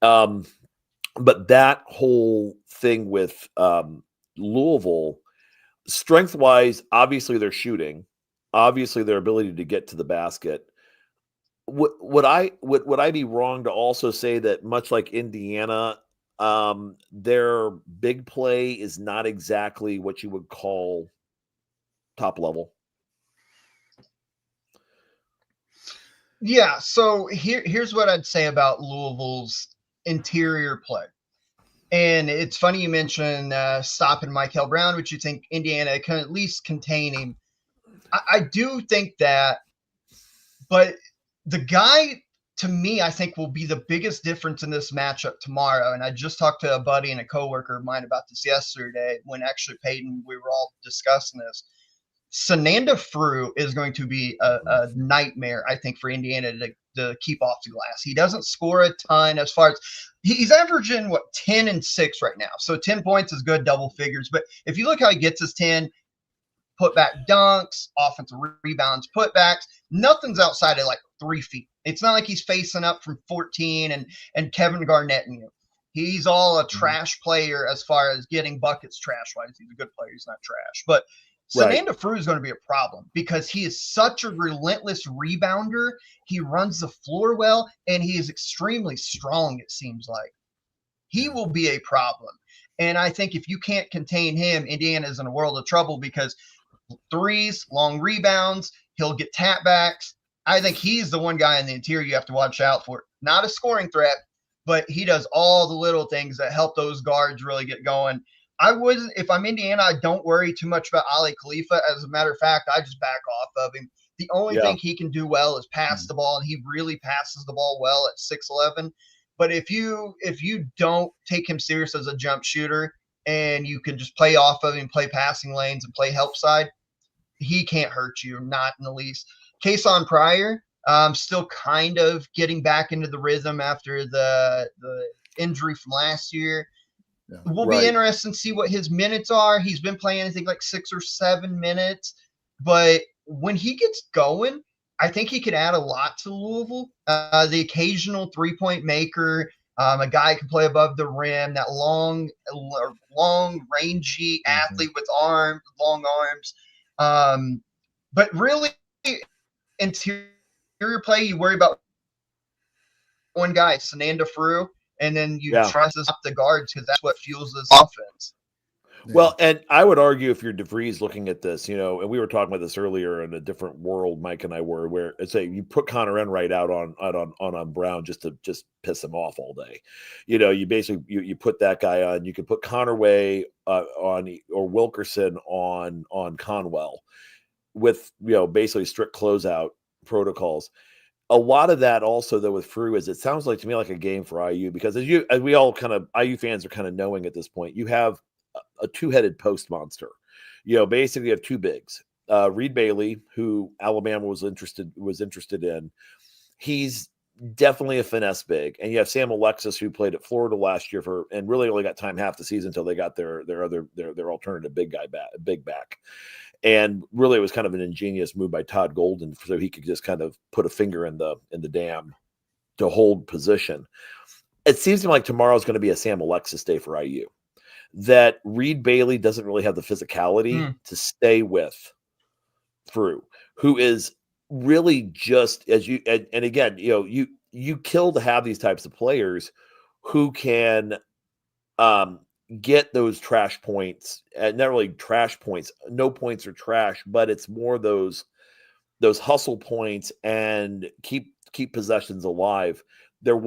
Speaker 5: But that whole thing with Louisville, strength-wise, obviously their shooting, obviously their ability to get to the basket. Would I be wrong to also say that much like Indiana, Their big play is not exactly what you would call top level.
Speaker 6: Yeah, so here's what I'd say about Louisville's interior play. And it's funny you mentioned stopping Michael Brown, which you think Indiana can at least contain him. I do think that, but the guy, to me, I think will be the biggest difference in this matchup tomorrow. And I just talked to a buddy and a coworker of mine about this yesterday when actually Peyton, we were all discussing this. Sananda Frew is going to be a nightmare, I think, for Indiana to keep off the glass. He doesn't score a ton as far as he's averaging 10 and 6 right now. So 10 points is good, double figures. But if you look how he gets his 10, putback dunks, offensive rebounds, putbacks, nothing's outside of 3 feet. It's not like he's facing up from 14 and Kevin Garnett and you. He's all a trash player as far as getting buckets trash-wise. He's a good player. He's not trash. But Sananda Frew is going to be a problem because he is such a relentless rebounder. He runs the floor well, and he is extremely strong, it seems like. He will be a problem. And I think if you can't contain him, Indiana is in a world of trouble because threes, long rebounds, he'll get tap backs. I think he's the one guy in the interior you have to watch out for. Not a scoring threat, but he does all the little things that help those guards really get going. I wouldn't, if I'm Indiana, I don't worry too much about Ali Khalifa. As a matter of fact, I just back off of him. The only thing he can do well is pass the ball, and he really passes the ball well at 6'11". But if you don't take him serious as a jump shooter and you can just play off of him, play passing lanes and play help side, he can't hurt you, not in the least. Kason Pryor, still kind of getting back into the rhythm after the injury from last year. Yeah, will be interesting to see what his minutes are. He's been playing, I think, 6 or 7 minutes. But when he gets going, I think he could add a lot to Louisville. The occasional three-point maker, a guy who can play above the rim, that long, rangy athlete with long arms. But really, interior play, you worry about one guy, Sananda Frew. And then you try to stop the guards because that's what fuels this offense.
Speaker 5: Well, and I would argue if you're DeVries looking at this, and we were talking about this earlier in a different world, Mike and I were, where say you put Connor Enright out on Brown just to piss him off all day. You basically you put that guy on. You could put Conaway on or Wilkerson on Conwell with basically strict closeout protocols. A lot of that also, though, with Frew is it sounds like to me like a game for IU because as we all kind of IU fans are kind of knowing at this point, you have a two-headed post monster. Basically you have two bigs. Reed Bailey, who Alabama was interested in, he's definitely a finesse big, and you have Sam Alexis, who played at Florida last year and really only got time half the season until they got their alternative big back. And really, it was kind of an ingenious move by Todd Golden, so he could just kind of put a finger in the dam to hold position. It seems to me like tomorrow's going to be a Sam Alexis day for IU. That Reed Bailey doesn't really have the physicality to stay with Frew, who is really just as you and again, you kill to have these types of players who can get those trash points, and not really trash points. No points are trash, but it's more those hustle points and keep possessions alive. They are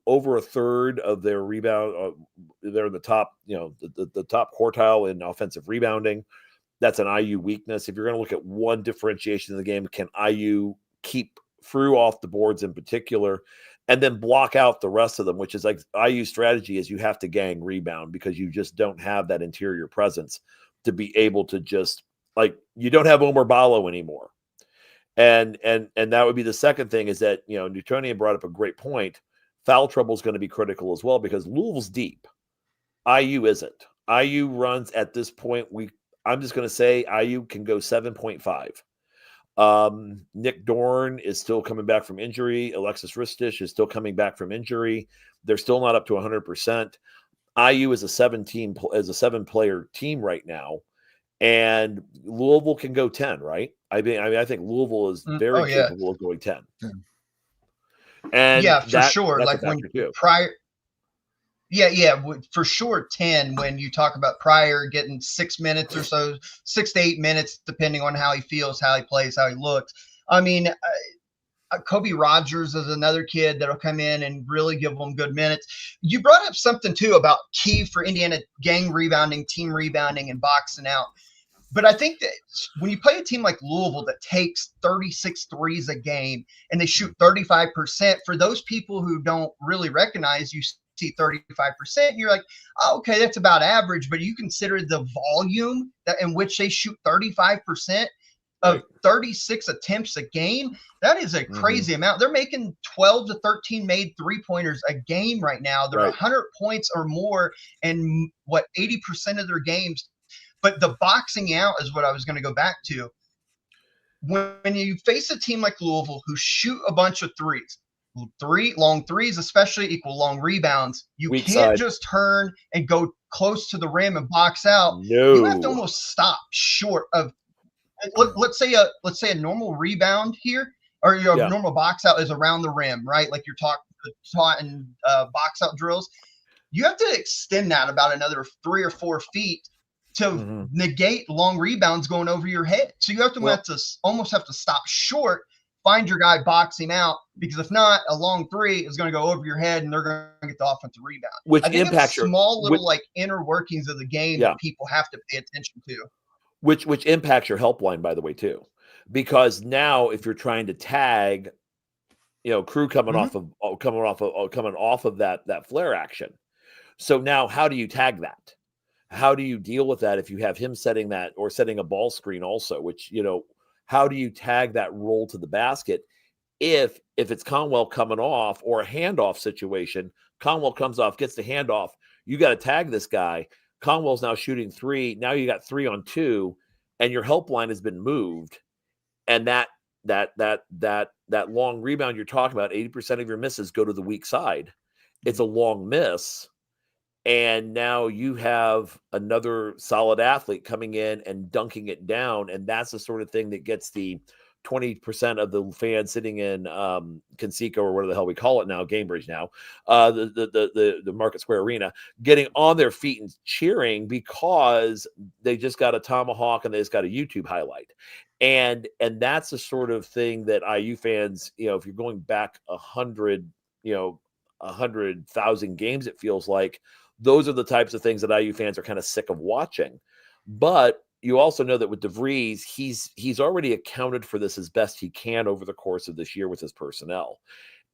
Speaker 5: over a third of their rebound. They're in the top, the top quartile in offensive rebounding. That's an IU weakness. If you're going to look at one differentiation in the game, can IU keep Frew off the boards in particular? And then block out the rest of them, which is like IU's strategy is you have to gang rebound because you just don't have that interior presence to be able to just you don't have Omer Ballo anymore. And that would be the second thing is that, Newtonian brought up a great point. Foul trouble is going to be critical as well because Louisville's deep. IU isn't. IU runs at this point. I'm just going to say IU can go 7.5. Nick Dorn is still coming back from injury. Alexis Ristich is still coming back from injury. They're still not up to 100%. IU is a 7-player team right now, and Louisville can go 10, right? I think Louisville is very capable of going 10.
Speaker 6: And for sure. Like when Yeah, for sure 10 when you talk about Pryor getting 6 minutes or so, 6 to 8 minutes, depending on how he feels, how he plays, how he looks. I mean, Kobe Rogers is another kid that'll come in and really give them good minutes. You brought up something, too, about key for Indiana gang rebounding, team rebounding, and boxing out. But I think that when you play a team like Louisville that takes 36 threes a game and they shoot 35%, for those people who don't really recognize, you see 35%, you're like, oh, okay, that's about average. But you consider the volume that in which they shoot 35% of 36 attempts a game. That is a crazy amount. They're making 12 to 13 made three-pointers a game right now. They're 100 points or more in, 80% of their games. But the boxing out is what I was going to go back to. When you face a team like Louisville who shoot a bunch of threes, long threes especially equal long rebounds, you can't just turn and go close to the rim and box out.
Speaker 5: No.
Speaker 6: You have to almost stop short of let's say a normal rebound here, or your normal box out is around the rim, right? Like you're taught in box out drills. You have to extend that about another 3 or 4 feet to negate long rebounds going over your head. So you have to almost have to stop short, find your guy boxing out, because if not, a long three is going to go over your head and they're going to get the offensive rebound.
Speaker 5: Which
Speaker 6: I think
Speaker 5: impacts
Speaker 6: it's small little like inner workings of the game that people have to pay attention to.
Speaker 5: Which impacts your help line, by the way, too, because now if you're trying to tag, crew coming off of that flare action, so now how do you tag that? How do you deal with that if you have him setting that or setting a ball screen also? Which how do you tag that roll to the basket if it's Conwell coming off or a handoff situation? Conwell comes off, gets the handoff. You got to tag this guy. Conwell's now shooting 3. Now you got 3 on 2, and your help line has been moved. And that long rebound you're talking about, 80% of your misses go to the weak side. It's a long miss. And now you have another solid athlete coming in and dunking it down. And that's the sort of thing that gets the 20% of the fans sitting in Conseco, or whatever the hell we call it now, Gamebridge now, the Market Square Arena, getting on their feet and cheering because they just got a tomahawk and they just got a YouTube highlight. And that's the sort of thing that IU fans, if you're going back 100,000 games, it feels like, those are the types of things that IU fans are kind of sick of watching. But you also know that with DeVries, he's already accounted for this as best he can over the course of this year with his personnel.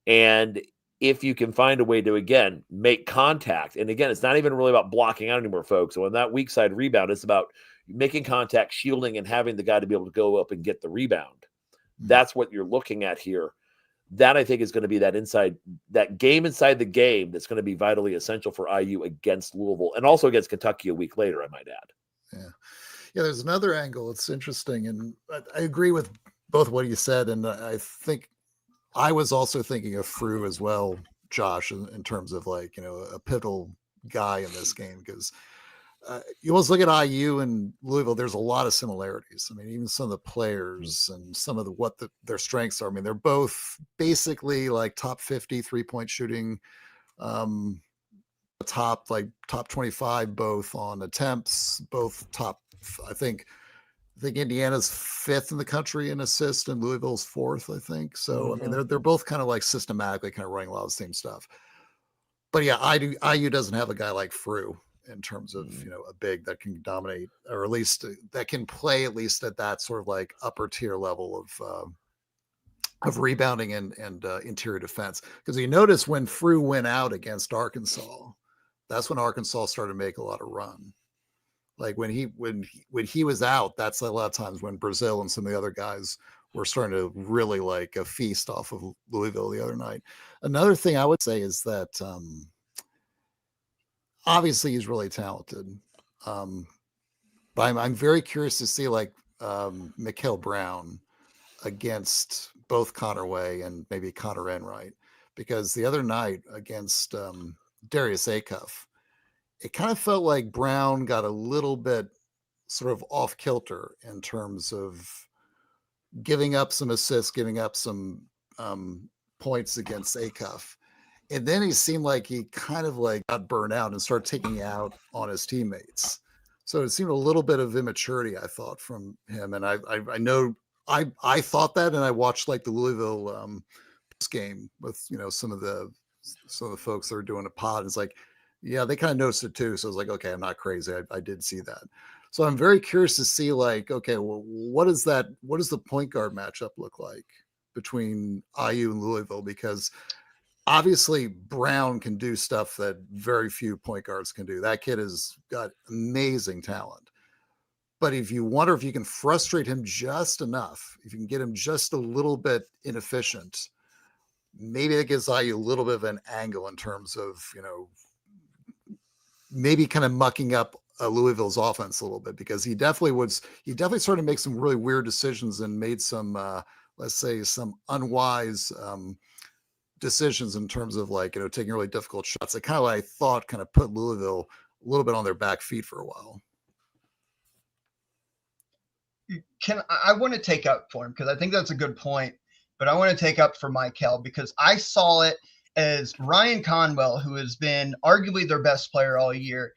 Speaker 5: And if you can find a way to, again, make contact, and again, it's not even really about blocking out anymore, folks. So on that weak side rebound, it's about making contact, shielding, and having the guy to be able to go up and get the rebound. That's what you're looking at here. That, I think, is going to be that game inside the game that's going to be vitally essential for IU against Louisville and also against Kentucky a week later, I might add.
Speaker 4: Yeah, there's another angle. It's interesting. And I agree with both what you said. And I think I was also thinking of Frew as well, Josh, in terms of a pivotal guy in this game, because you always look at IU and Louisville, there's a lot of similarities. I mean, even some of the players and some of their strengths are. I mean, they're both basically like top 50 3-point shooting, top 25, both on attempts, both top. I think Indiana's 5th in the country in assists and Louisville's 4th, I think. So, I mean, they're both kind of like systematically kind of running a lot of the same stuff. But yeah, IU doesn't have a guy like Frew in terms of, a big that can dominate, or at least that can play at least at that sort of like upper tier level of rebounding and interior defense. Because you notice when Frew went out against Arkansas, that's when Arkansas started to make a lot of run. Like when he was out, that's a lot of times when Brazil and some of the other guys were starting to really like a feast off of Louisville the other night. Another thing I would say is that obviously he's really talented. But I'm very curious to see Mikael Brown against both Connerway and maybe Connor Enright, because the other night against Darius Acuff, it kind of felt like Brown got a little bit sort of off kilter in terms of giving up some assists, giving up some points against Acuff. And then he seemed like he kind of like got burnt out and started taking out on his teammates. So it seemed a little bit of immaturity, I thought, from him. And I know I thought that, and I watched like the Louisville game with some of the folks that are doing a pod. It's like, yeah, they kind of noticed it too. So I was like, okay, I'm not crazy. I did see that. So I'm very curious to see, like, okay, well, what does the point guard matchup look like between IU and Louisville? Because obviously Brown can do stuff that very few point guards can do. That kid has got amazing talent. But if you wonder if you can frustrate him just enough, if you can get him just a little bit inefficient, maybe that gives IU a little bit of an angle in terms of, maybe kind of mucking up Louisville's offense a little bit, because he definitely started to make some really weird decisions and made some, let's say, some unwise decisions in terms of, like, taking really difficult shots. That kind of, I thought, kind of put Louisville a little bit on their back feet for a while.
Speaker 6: I want to take up for him because I think that's a good point, but I want to take up for Michael because I saw it as Ryan Conwell, who has been arguably their best player all year.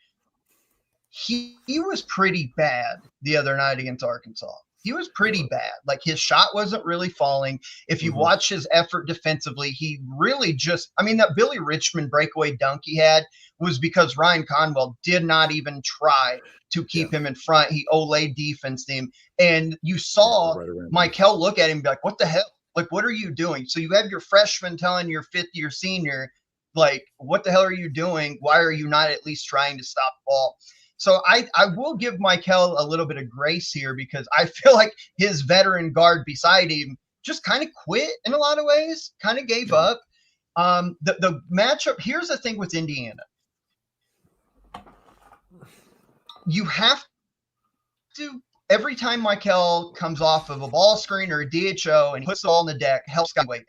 Speaker 6: He was pretty bad the other night against Arkansas. He was pretty bad. Like, his shot wasn't really falling. If you watch his effort defensively, he really that Billy Richmond breakaway dunk he had was because Ryan Conwell did not even try to keep him in front. He Olay defensed him. And you saw Michael look at him and be like, what the hell? Like, what are you doing? So you have your freshman telling your fifth-year senior, like, what the hell are you doing? Why are you not at least trying to stop the ball? So I will give Michael a little bit of grace here because I feel like his veteran guard beside him just kind of quit in a lot of ways, kind of gave up. The matchup, here's the thing with Indiana. You have to, every time Michael comes off of a ball screen or a DHO and he puts the ball on the deck, help's got waiting.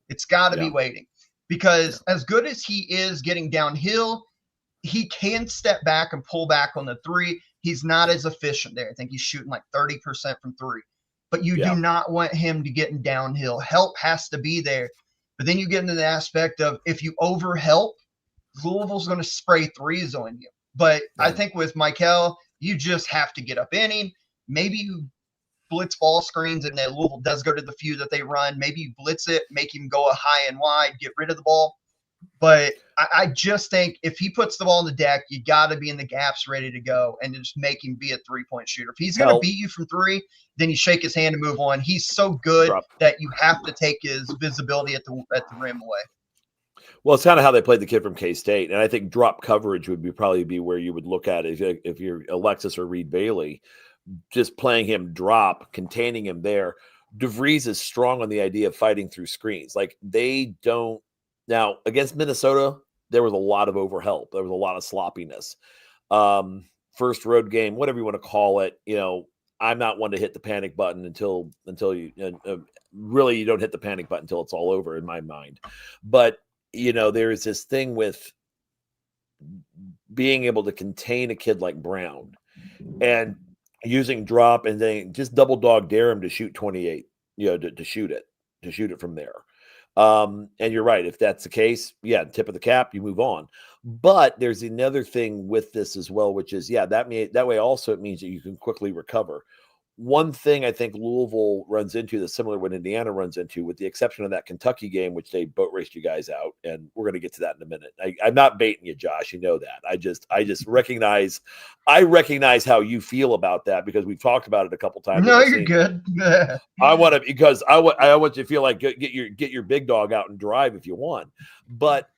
Speaker 6: It's got to be waiting because as good as he is getting downhill, he can step back and pull back on the three. He's not as efficient there. I think he's shooting like 30% from three. But you do not want him to get downhill. Help has to be there. But then you get into the aspect of if you overhelp, Louisville's going to spray threes on you. But I think with Michael, you just have to get up in him. Maybe you blitz ball screens, and then Louisville does go to the few that they run. Maybe you blitz it, make him go a high and wide, get rid of the ball. But I just think if he puts the ball on the deck, you got to be in the gaps ready to go and just make him be a three-point shooter. If he's going to beat you from three, then you shake his hand and move on. He's so good that you have to take his visibility at the rim away.
Speaker 5: Well, it's kind of how they played the kid from K-State. And I think drop coverage would probably be where you would look at it if you're Alexis or Reed Bailey, just playing him drop, containing him there. DeVries is strong on the idea of fighting through screens. Like, they don't. Now, against Minnesota, there was a lot of overhelp. There was a lot of sloppiness. First road game, whatever you want to call it, I'm not one to hit the panic button until you really you don't hit the panic button until it's all over in my mind. But, there is this thing with being able to contain a kid like Brown and using drop and then just double dog dare him to shoot 28, to shoot it from there. And you're right. If that's the case, tip of the cap, you move on. But there's another thing with this as well, which is, that way also it means that you can quickly recover. One thing I think Louisville runs into that's similar what Indiana runs into, with the exception of that Kentucky game, which they boat raced you guys out, and we're going to get to that in a minute. I'm not baiting you, Josh. You know that. I just recognize how you feel about that because we've talked about it a couple times.
Speaker 6: No, you're good.
Speaker 5: I want you to feel like get your big dog out and drive if you want, but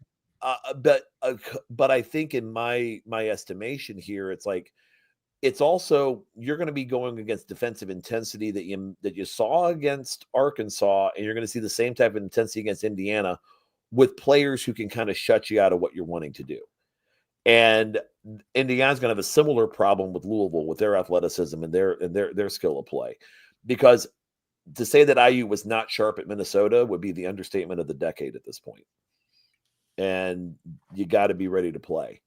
Speaker 5: I think in my estimation here, it's like. It's also, you're going to be going against defensive intensity that you saw against Arkansas, and you're going to see the same type of intensity against Indiana with players who can kind of shut you out of what you're wanting to do. And Indiana's going to have a similar problem with Louisville with their athleticism and their skill of play, because to say that IU was not sharp at Minnesota would be the understatement of the decade at this point. And you got to be ready to play.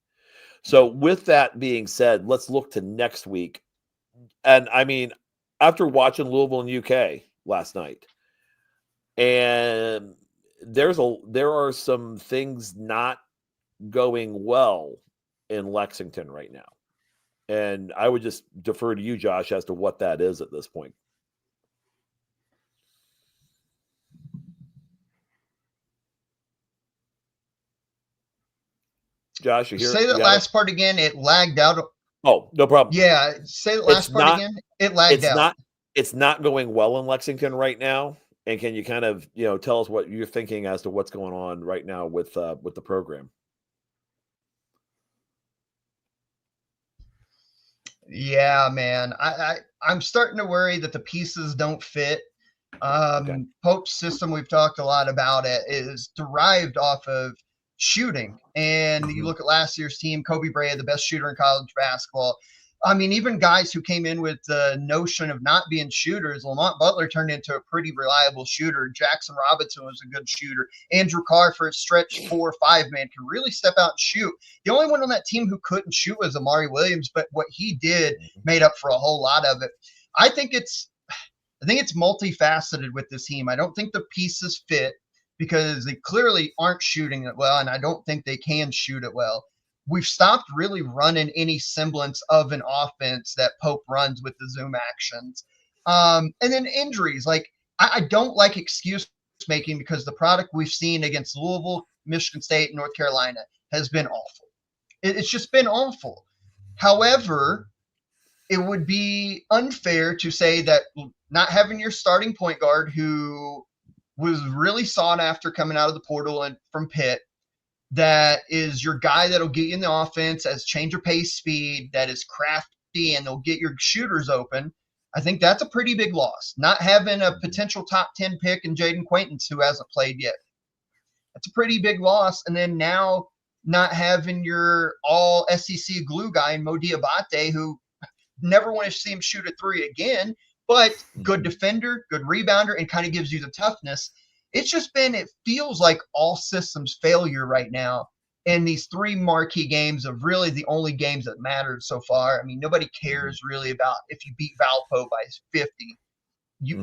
Speaker 5: So with that being said, let's look to next week. And I mean, after watching Louisville and UK last night, and there are some things not going well in Lexington right now. And I would just defer to you, Josh, as to what that is at this point. Josh, you hear?
Speaker 6: Say that last part again. It lagged out.
Speaker 5: Oh, no problem.
Speaker 6: Yeah, say the last part again. It lagged out.
Speaker 5: It's not going well in Lexington right now. And can you kind of, tell us what you're thinking as to what's going on right now with the program?
Speaker 6: Yeah, man. I'm starting to worry that the pieces don't fit. Pope's system, we've talked a lot about it, is derived off of shooting. And you look at last year's team, Kobe Bryant, the best shooter in college basketball. I mean, even guys who came in with the notion of not being shooters, Lamont Butler turned into a pretty reliable shooter. Jackson Robinson was a good shooter. Andrew Carr, for a stretch 4 or 5 man, could really step out and shoot. The only one on that team who couldn't shoot was Amari Williams, but what he did made up for a whole lot of it. I think it's multifaceted with this team. I don't think the pieces fit because they clearly aren't shooting it well, and I don't think they can shoot it well. We've stopped really running any semblance of an offense that Pope runs with the zoom actions. And then injuries. Like, I don't like excuse making because the product we've seen against Louisville, Michigan State, and North Carolina has been awful. It's just been awful. However, it would be unfair to say that not having your starting point guard, who was really sought after coming out of the portal and from Pitt, that is your guy that'll get you in the offense as change of pace speed, that is crafty, and they'll get your shooters open. I think that's a pretty big loss. Not having a potential top 10 pick in Jaden Quaintance, who hasn't played yet. That's a pretty big loss. And then now not having your all SEC glue guy in Mo Diabate, who never want to see him shoot a three again, but good defender, good rebounder, and kind of gives you the toughness. It's just been, it feels like all systems failure right now. And these 3 marquee games of really the only games that mattered so far. I mean, nobody cares really about if you beat Valpo by 50.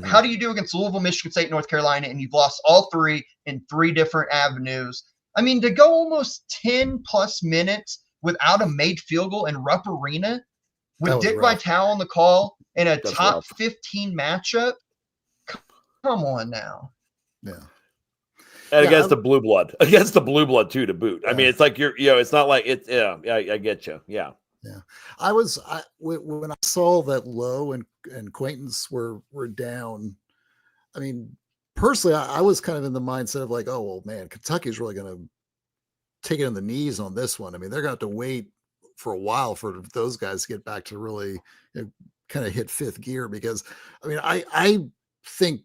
Speaker 6: How do you do against Louisville, Michigan State, North Carolina, and you've lost all 3 in 3 different avenues? I mean, to go almost 10 plus minutes without a made field goal in Rupp Arena with Dick Vitale on the call in a top 15 matchup. Come on now.
Speaker 4: Yeah.
Speaker 5: And against the blue blood too, to boot. I mean, it's like it's not like it's, I get you. Yeah.
Speaker 4: Yeah. When I saw that Lowe and Quaintance were down, I mean, personally, I was kind of in the mindset of like, oh, well, man, Kentucky's really going to take it in the knees on this one. I mean, they're going to have to wait for a while for those guys to get back to really kind of hit 5th gear, because I mean, I think,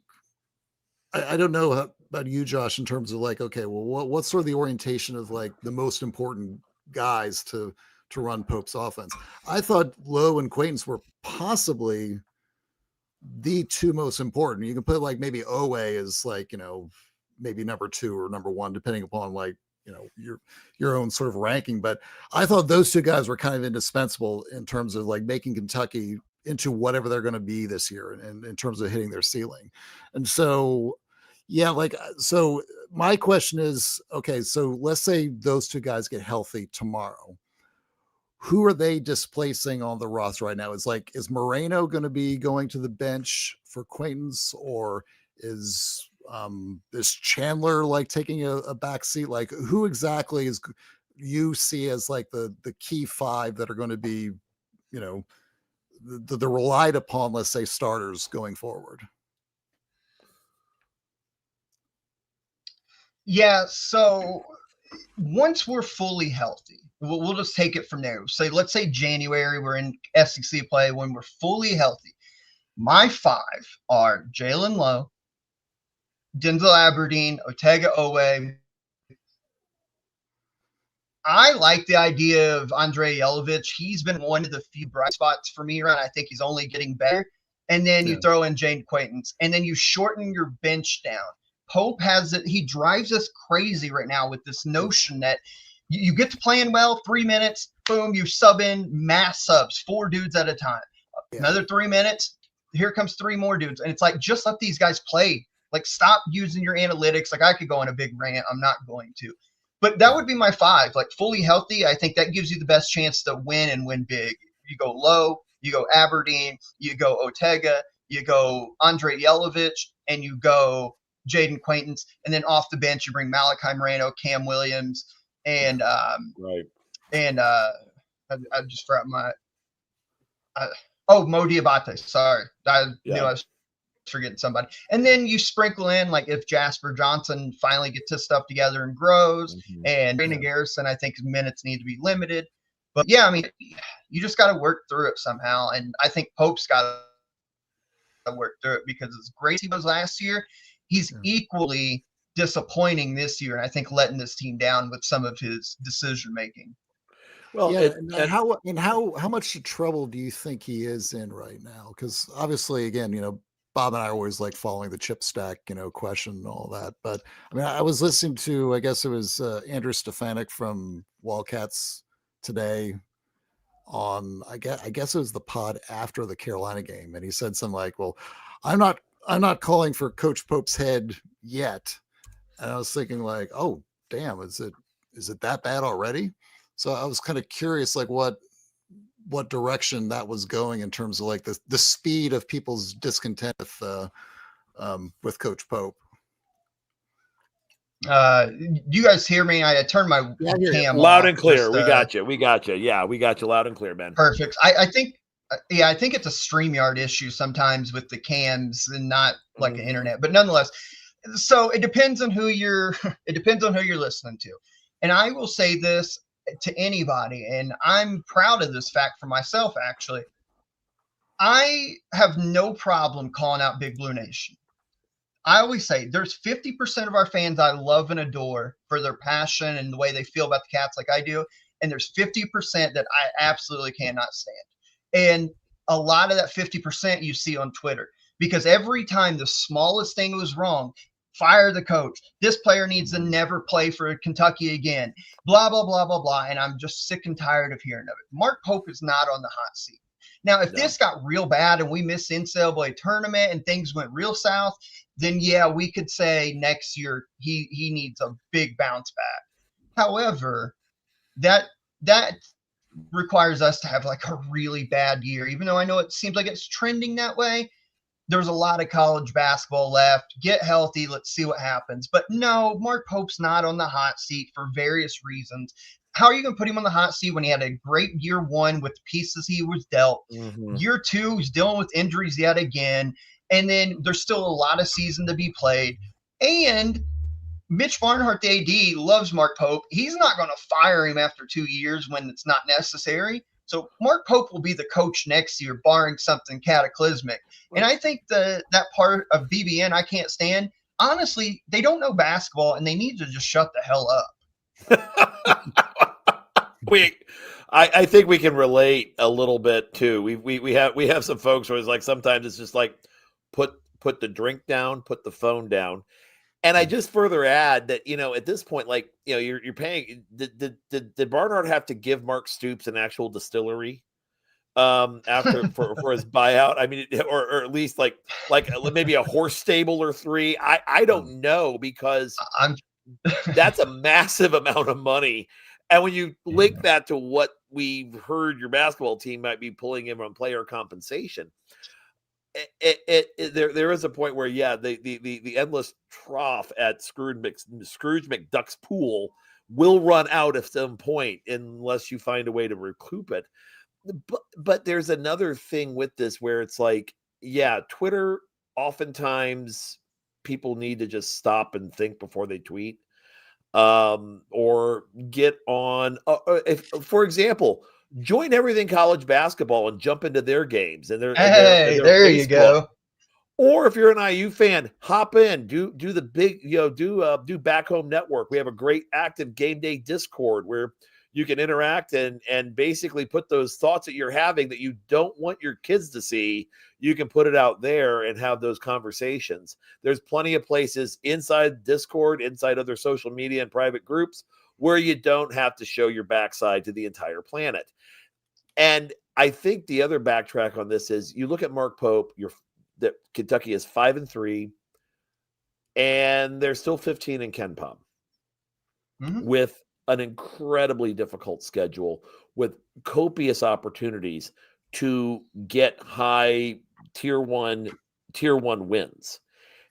Speaker 4: I don't know about you, Josh, in terms of like, okay, well, what's sort of the orientation of like the most important guys to run Pope's offense? I thought Lowe and Quaintance were possibly the 2 most important. You can put like maybe Owe as like, maybe number 2 or number 1, depending upon like, your own sort of ranking. But I thought those 2 guys were kind of indispensable in terms of like making Kentucky into whatever they're going to be this year, and in terms of hitting their ceiling. And so, yeah, like, so my question is, okay, so let's say those 2 guys get healthy tomorrow. Who are they displacing on the roster right now? Is Moreno going to be going to the bench for Quaintance, or is Chandler like taking a back seat? Like, who exactly is you see as like the key 5 that are going to be, the relied upon, let's say, starters going forward?
Speaker 6: Yeah, so once we're fully healthy, we'll just take it from there. Let's say January, we're in SEC play when we're fully healthy. My 5 are Jalen Lowe, Denzel Aberdeen, Otega Owe. I like the idea of Andre Yelovich. He's been one of the few bright spots for me, right? I think he's only getting better. And then you throw in Jaden Quaintance, and then you shorten your bench down. Pope has it. He drives us crazy right now with this notion that you get to playing well, 3 minutes, boom, you sub in mass subs, 4 dudes at a time. Another 3 minutes, here comes 3 more dudes. And it's like, just let these guys play Like, stop using your analytics. Like, I could go on a big rant. I'm not going to. But that would be my 5. Like, fully healthy, I think that gives you the best chance to win and win big. You go Lowe, you go Aberdeen, you go Otega, you go Andre Yelovich, and you go Jaden Quaintance. And then off the bench, you bring Malachi Moreno, Cam Williams, and I just forgot my Mo Diabate. Sorry. I knew I was forgetting somebody. And then you sprinkle in, like, if Jasper Johnson finally gets his stuff together and grows, and Brandon Garrison, I think his minutes need to be limited. But yeah, I mean, you just got to work through it somehow. And I think Pope's got to work through it, because as great as he was last year, he's equally disappointing this year. And I think letting this team down with some of his decision making.
Speaker 4: Well, and how much trouble do you think he is in right now? Because obviously, again, Bob and I are always like following the chip stack, question and all that. But I mean, I was listening to, I guess it was Andrew Stefanik from Wildcats today on, I guess it was the pod after the Carolina game, and he said something like, "Well, I'm not calling for Coach Pope's head yet," and I was thinking like, "Oh, damn, is it that bad already?" So I was kind of curious, like what direction that was going in terms of like the speed of people's discontent with Coach Pope.
Speaker 6: You guys hear me? I turned my cam
Speaker 5: loud
Speaker 6: off.
Speaker 5: And clear. We got you. Yeah, we got you loud and clear, man.
Speaker 6: Perfect. I think it's a StreamYard issue sometimes with the cams and not like an internet, but nonetheless. So it depends on who you're listening to. And I will say this to anybody, and I'm proud of this fact for myself, actually. I have no problem calling out Big Blue Nation. I always say there's 50% of our fans I love and adore for their passion and the way they feel about the Cats like I do, and there's 50% that I absolutely cannot stand. And a lot of that 50% you see on Twitter, because every time the smallest thing was wrong, fire the coach. This player needs to never play for Kentucky again. Blah, blah, blah, blah, blah. And I'm just sick and tired of hearing of it. Mark Pope is not on the hot seat. Now, if this got real bad and we missed the NCAA tournament and things went real south, then yeah, we could say next year he needs a big bounce back. However, that requires us to have like a really bad year, even though I know it seems like it's trending that way. There's a lot of college basketball left. Get healthy. Let's see what happens. But no, Mark Pope's not on the hot seat for various reasons. How are you going to put him on the hot seat when he had a great year 1 with the pieces he was dealt? Year 2, he's dealing with injuries yet again. And then there's still a lot of season to be played. And Mitch Barnhart, the AD, loves Mark Pope. He's not going to fire him after 2 years when it's not necessary. So Mark Pope will be the coach next year, barring something cataclysmic. And I think that part of BBN I can't stand. Honestly, they don't know basketball, and they need to just shut the hell up.
Speaker 5: I think we can relate a little bit too. We have some folks where it's like sometimes it's just like put the drink down, put the phone down. And I just further add that, at this point, like, you're paying. Did Barnard have to give Mark Stoops an actual distillery after for his buyout? I mean, or at least like maybe a horse stable or 3. I don't know, because that's a massive amount of money. And when you link that to what we've heard your basketball team might be pulling in on player compensation, there is a point where the endless trough at Scrooge McDuck's pool will run out at some point unless you find a way to recoup it. But there's another thing with this where it's like, Twitter, oftentimes people need to just stop and think before they tweet, or get on. If, for example, join Everything College Basketball and jump into their games and their
Speaker 6: there Facebook. You go.
Speaker 5: Or if you're an IU fan, hop in, do the big, do Back Home Network. We have a great active game day Discord where you can interact and basically put those thoughts that you're having that you don't want your kids to see. You can put it out there and have those conversations. There's plenty of places inside Discord, inside other social media and private groups where you don't have to show your backside to the entire planet. And I think the other backtrack on this is you look at Mark Pope, that Kentucky is 5-3. and they're still 15 in Ken Pom with an incredibly difficult schedule with copious opportunities to get high tier one wins.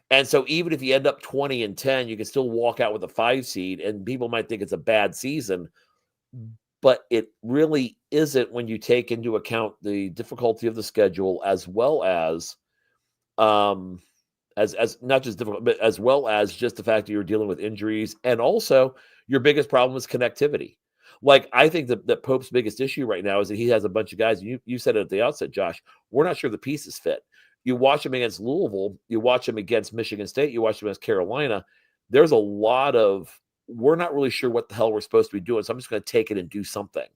Speaker 5: And so even if you end up 20-10, you can still walk out with a 5 seed, and people might think it's a bad season, but it really isn't when you take into account the difficulty of the schedule, as well as not just difficult, but as well as just the fact that you're dealing with injuries. And also your biggest problem is connectivity. Like, I think that Pope's biggest issue right now is that he has a bunch of guys. You said it at the outset, Josh, we're not sure the pieces fit. You watch him against Louisville, you watch him against Michigan State, you watch him against Carolina. There's a lot of, we're not really sure what the hell we're supposed to be doing, so I'm just going to take it and do something.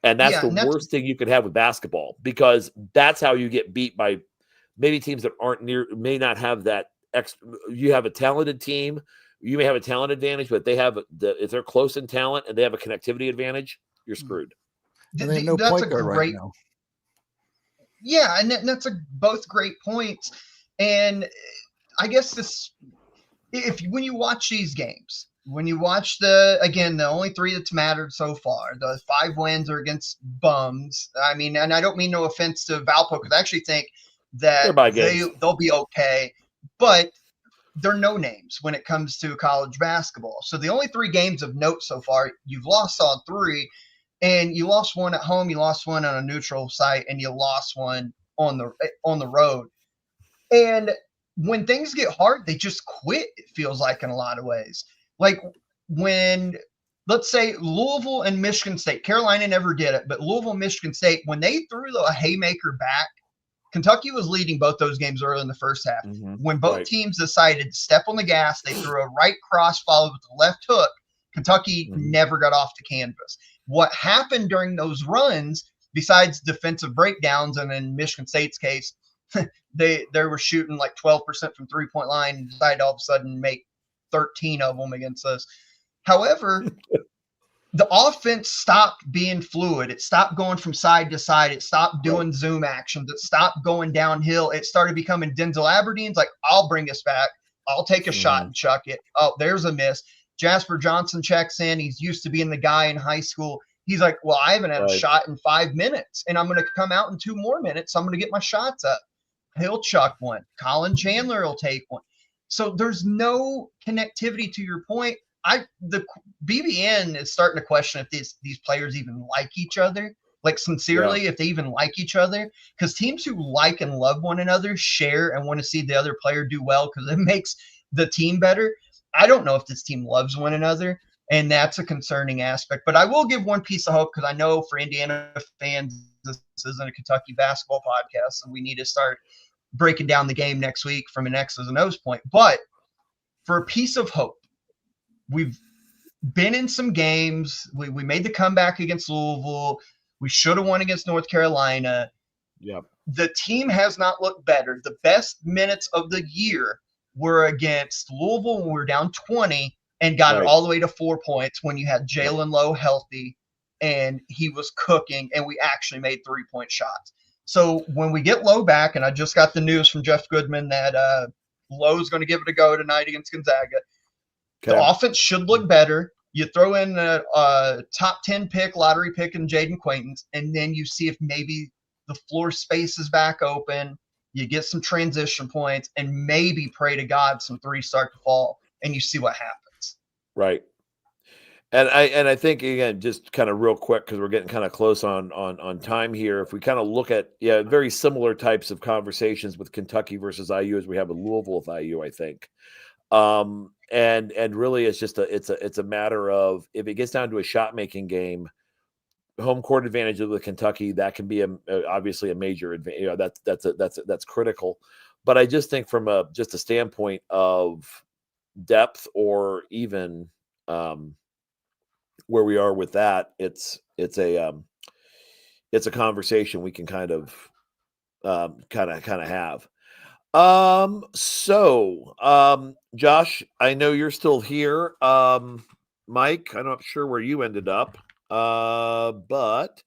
Speaker 5: And that's the worst thing you could have with basketball, because that's how you get beat by maybe teams that may not have that you have a talented team, you may have a talent advantage, but if they're close in talent and they have a connectivity advantage, you're screwed.
Speaker 4: And they have no point guard right now.
Speaker 6: Yeah, and that's both great points. And I guess when you watch these games, when you watch the only 3 that's mattered so far, the 5 wins are against bums. I mean, and I don't mean no offense to Valpo, because I actually think that they'll be okay, but they're no names when it comes to college basketball. So the only 3 games of note so far, you've lost all 3. And you lost one at home, you lost one on a neutral site, and you lost one on the road. And when things get hard, they just quit, it feels like, in a lot of ways. Like when, let's say, Louisville and Michigan State, Carolina never did it, but Louisville and Michigan State, when they threw a haymaker back, Kentucky was leading both those games early in the first half. When both teams decided to step on the gas, they threw a right cross followed with the left hook. Kentucky never got off the canvas. What happened during those runs, besides defensive breakdowns, and in Michigan State's case, they were shooting like 12% from three-point line and decided all of a sudden make 13 of them against us. However, the offense stopped being fluid. It stopped going from side to side. It stopped doing zoom actions. It stopped going downhill. It started becoming Denzel Aberdeen's like, I'll bring us back. I'll take a shot and chuck it. Oh, there's a miss. Jasper Johnson checks in. He's used to being the guy in high school. He's like, well, I haven't had a shot in 5 minutes, and I'm going to come out in 2 more minutes. So I'm going to get my shots up. He'll chuck one. Colin Chandler will take one. So there's no connectivity, to your point. The BBN is starting to question if these players even like each other. Like, sincerely, if they even like each other. Because teams who like and love one another share and want to see the other player do well because it makes the team better. I don't know if this team loves one another, and that's a concerning aspect. But I will give one piece of hope, because I know for Indiana fans, this isn't a Kentucky basketball podcast, and we need to start breaking down the game next week from an X's and O's point. But for a piece of hope, we've been in some games. We made the comeback against Louisville. We should have won against North Carolina.
Speaker 5: Yep.
Speaker 6: The team has not looked better. The best minutes of the year were against Louisville when we were down 20 and got it all the way to 4 points when you had Jalen Lowe healthy and he was cooking, and we actually made 3-point shots. So when we get Lowe back, and I just got the news from Jeff Goodman that Lowe's going to give it a go tonight against Gonzaga, the offense should look better. You throw in a top 10 pick, lottery pick in Jaden Quaintance, and then you see if maybe the floor space is back open. You get some transition points, and maybe pray to God some threes start to fall, and you see what happens.
Speaker 5: Right. And I think, again, just kind of real quick, because we're getting kind of close on time here. If we kind of look at very similar types of conversations with Kentucky versus IU as we have with Louisville with IU, I think. And really, it's just it's a matter of, if it gets down to a shot making game, home court advantage with Kentucky, that can be obviously a major advantage. That's critical. But I just think from just a standpoint of depth, or even where we are with that, it's a conversation we can kind of have. Josh, I know you're still here. Mike, I'm not sure where you ended up. But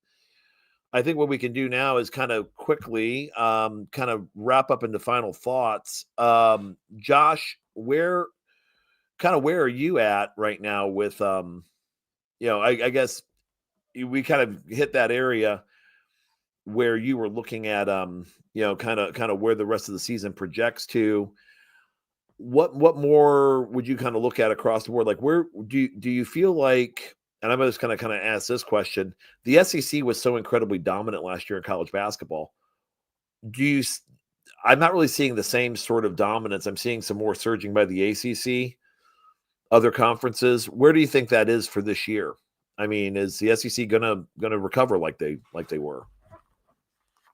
Speaker 5: I think what we can do now is kind of quickly kind of wrap up into final thoughts. Josh, where kind of where are you at right now with, I guess we kind of hit that area where you were looking at, kind of where the rest of the season projects to. What more would you kind of look at across the board? Like, where do you feel like, and I'm just kind of ask this question, the SEC was so incredibly dominant last year in college basketball. I'm not really seeing the same sort of dominance. I'm seeing some more surging by the ACC, other conferences. Where do you think that is for this year? I mean, is the SEC gonna recover like they were?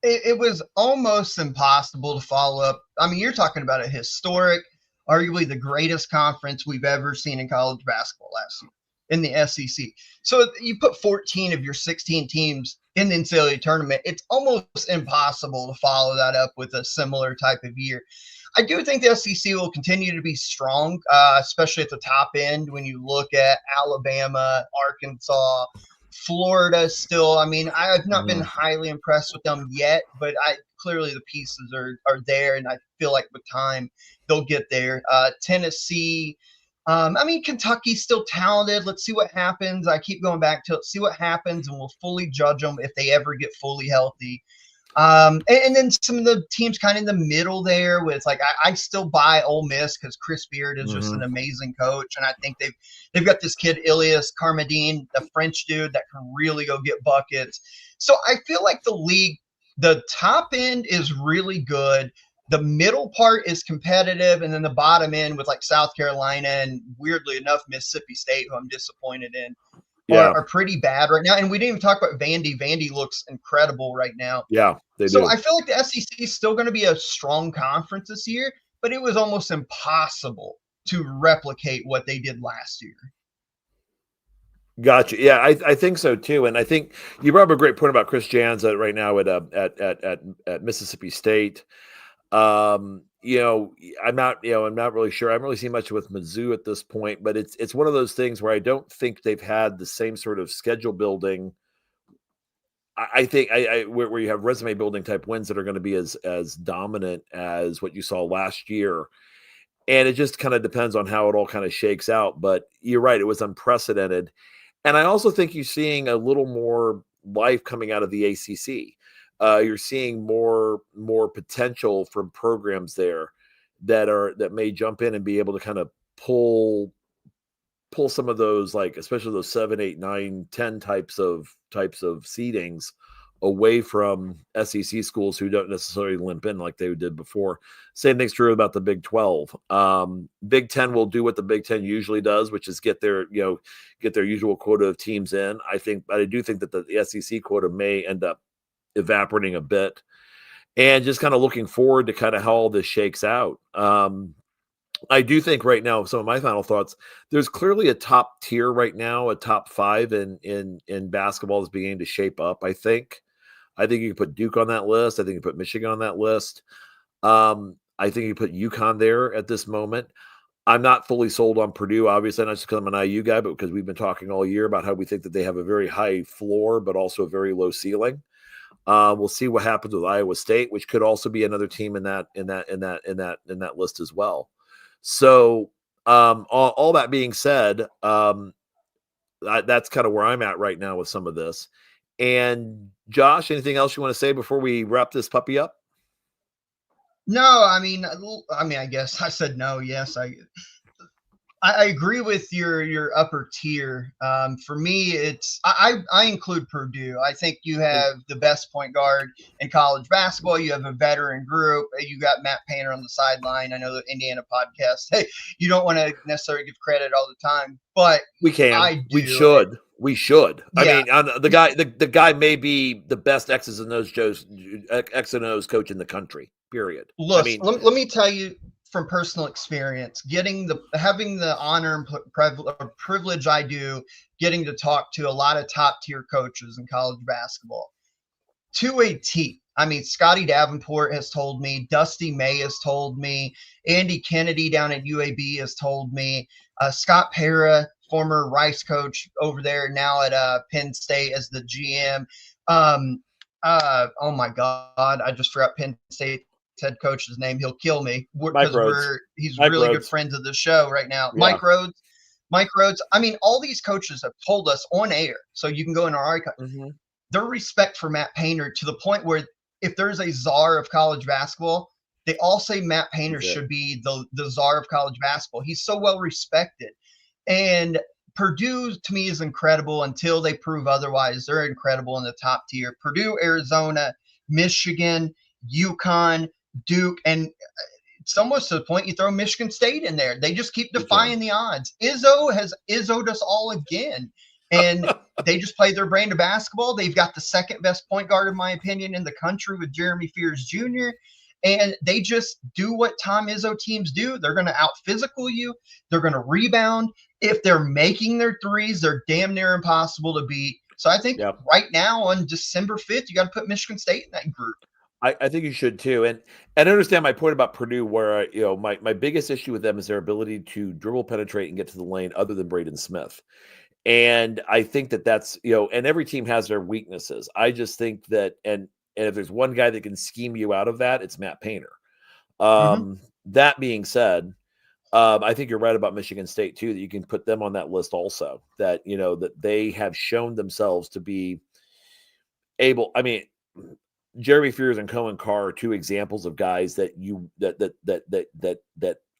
Speaker 6: It was almost impossible to follow up. I mean, you're talking about a historic, arguably the greatest conference we've ever seen in college basketball last year in the SEC. So you put 14 of your 16 teams in the NCAA tournament. It's almost impossible to follow that up with a similar type of year. I do think the SEC will continue to be strong, especially at the top end when you look at Alabama, Arkansas, Florida still. I mean, I have not been highly impressed with them yet, but clearly the pieces are there, and I feel like with time they'll get there. Tennessee, I mean, Kentucky's still talented. Let's see what happens. I keep going back to it. See what happens, and we'll fully judge them if they ever get fully healthy. And then some of the teams kind of in the middle there with like I still buy Ole Miss because Chris Beard is just an amazing coach, and I think they've got this kid Ilias Carmadine, the French dude that can really go get buckets. So I feel like the league, the top end is really good. The middle part is competitive, and then the bottom end with like South Carolina and weirdly enough Mississippi State, who I'm disappointed in, are pretty bad right now. And we didn't even talk about Vandy. Vandy looks incredible right now.
Speaker 5: Yeah, they do.
Speaker 6: So I feel like the SEC is still going to be a strong conference this year, but it was almost impossible to replicate what they did last year.
Speaker 5: Gotcha. Yeah, I think so too. And I think you brought up a great point about Chris Janza right now at Mississippi State. I'm not really sure. I haven't really seen much with Mizzou at this point, but it's one of those things where I don't think they've had the same sort of schedule building. I think where you have resume building type wins that are going to be as dominant as what you saw last year. And it just kind of depends on how it all kind of shakes out. But you're right. It was unprecedented. And I also think you're seeing a little more life coming out of the ACC. You're seeing more potential from programs there that may jump in and be able to kind of pull some of those, like especially those 7, 8, 9, 10 types of seedings away from SEC schools who don't necessarily limp in like they did before. Same thing's true about the Big 12. Big 10 will do what the Big 10 usually does, which is get their usual quota of teams in. I do think that the SEC quota may end up evaporating a bit, and just kind of looking forward to kind of how all this shakes out. I do think right now, some of my final thoughts, there's clearly a top tier right now, a top 5 in basketball is beginning to shape up. I think you can put Duke on that list. I think you put Michigan on that list. I think you put UConn there at this moment. I'm not fully sold on Purdue, obviously, not just because I'm an IU guy, but because we've been talking all year about how we think that they have a very high floor, but also a very low ceiling. We'll see what happens with Iowa State, which could also be another team in that list as well. So, all that being said, that's kind of where I'm at right now with some of this. And Josh, anything else you want to say before we wrap this puppy up?
Speaker 6: No, I mean, I guess I said no. Yes, I agree with your upper tier. For me, I include Purdue. I think you have the best point guard in college basketball. You have a veteran group. You got Matt Painter on the sideline. I know the Indiana podcast. Hey, you don't want to necessarily give credit all the time, but
Speaker 5: we can. We should. Yeah. I mean, the guy may be the best X's and O's coach in the country. Period.
Speaker 6: Look, let me tell you from personal experience, having the honor and privilege I do, getting to talk to a lot of top tier coaches in college basketball to a T. I mean, Scotty Davenport has told me, Dusty May has told me, Andy Kennedy down at UAB has told me, Scott Para, former Rice coach over there now at Penn State as the GM. Oh my God, I just forgot Penn State head coach's name. He'll kill me because he's
Speaker 5: Mike
Speaker 6: really
Speaker 5: Rhodes.
Speaker 6: good friends of the show right now.
Speaker 5: Yeah.
Speaker 6: Mike Rhodes. I mean, all these coaches have told us on air, so you can go in our archive. Their respect for Matt Painter to the point where if there's a czar of college basketball, they all say Matt Painter should be the czar of college basketball. He's so well respected. And Purdue, to me, is incredible until they prove otherwise. They're incredible in the top tier. Purdue, Arizona, Michigan, UConn, Duke, and it's almost to the point you throw Michigan State in there. They just keep defying the odds. Izzo has Izzo'd us all again. And they just play their brand of basketball. They've got the second best point guard, in my opinion, in the country with Jeremy Fears Jr., and they just do what Tom Izzo teams do. They're going to out-physical you. They're going to rebound. If they're making their threes, they're damn near impossible to beat. So I think right now on December 5th, you got to put Michigan State in that group.
Speaker 5: I think you should too. And I understand my point about Purdue where, my biggest issue with them is their ability to dribble, penetrate, and get to the lane other than Braden Smith. And I think that's, and every team has their weaknesses. I just think that, and if there's one guy that can scheme you out of that, it's Matt Painter. That being said, I think you're right about Michigan State too, that you can put them on that list also, that, that they have shown themselves to be able. I mean, Jeremy Fears and Cohen Carr are two examples of guys that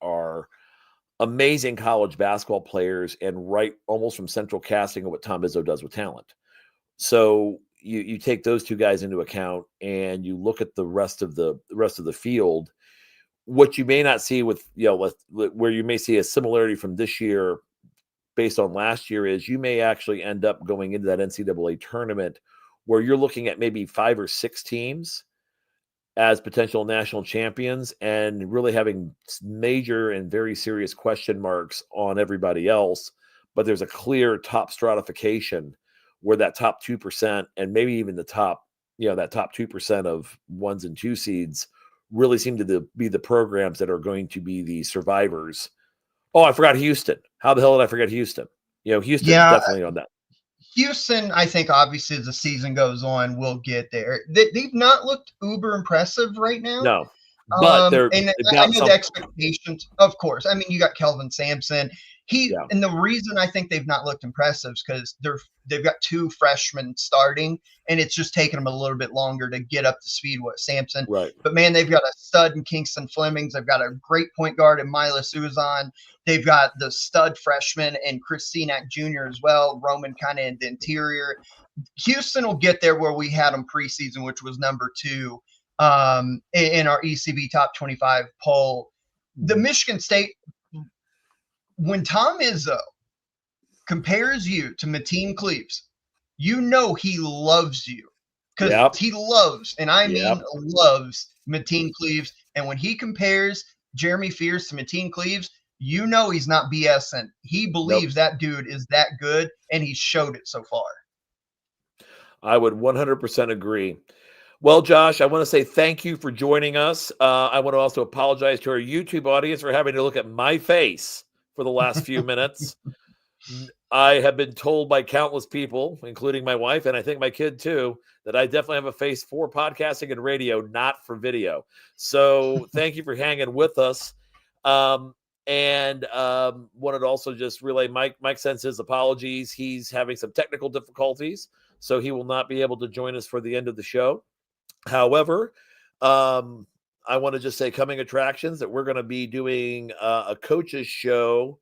Speaker 5: are amazing college basketball players and right almost from central casting of what Tom Izzo does with talent. So you take those two guys into account and you look at the rest of the field. What you may not see with where you may see a similarity from this year based on last year is you may actually end up going into that NCAA tournament where you're looking at maybe 5 or 6 teams as potential national champions and really having major and very serious question marks on everybody else. But there's a clear top stratification where that top 2% and maybe even the top, that top 2% of 1s and 2 seeds really seem to be the programs that are going to be the survivors. Oh, I forgot Houston. How the hell did I forget Houston? Houston's definitely on that.
Speaker 6: Houston, I think, obviously, as the season goes on, will get there. They've not looked uber impressive right now.
Speaker 5: No, but
Speaker 6: I know the expectations, of course. I mean, you got Kelvin Sampson. And the reason I think they've not looked impressive is because they've got 2 freshmen starting, and it's just taken them a little bit longer to get up to speed with Sampson.
Speaker 5: Right.
Speaker 6: But man, they've got a stud in Kingston Flemings. They've got a great point guard in Milas Uzan. They've got the stud freshman and Chris Senac Jr. as well, Roman kind of in the interior. Houston will get there where we had them preseason, which was number 2 in our ECB top 25 poll. The Michigan State, when Tom Izzo compares you to Mateen Cleaves, he loves you because he loves, and I mean loves, Mateen Cleaves. And when he compares Jeremy Fears to Mateen Cleaves, he's not BSing. He believes that dude is that good, and he showed it so far.
Speaker 5: I would 100% agree. Well, Josh, I want to say thank you for joining us. I want to also apologize to our YouTube audience for having to look at my face for the last few minutes. I have been told by countless people, including my wife, and I think my kid too, that I definitely have a face for podcasting and radio, not for video. So thank you for hanging with us. And wanted to also just relay Mike sends his apologies. He's having some technical difficulties, so he will not be able to join us for the end of the show. However, I want to just say coming attractions that we're going to be doing a coaches show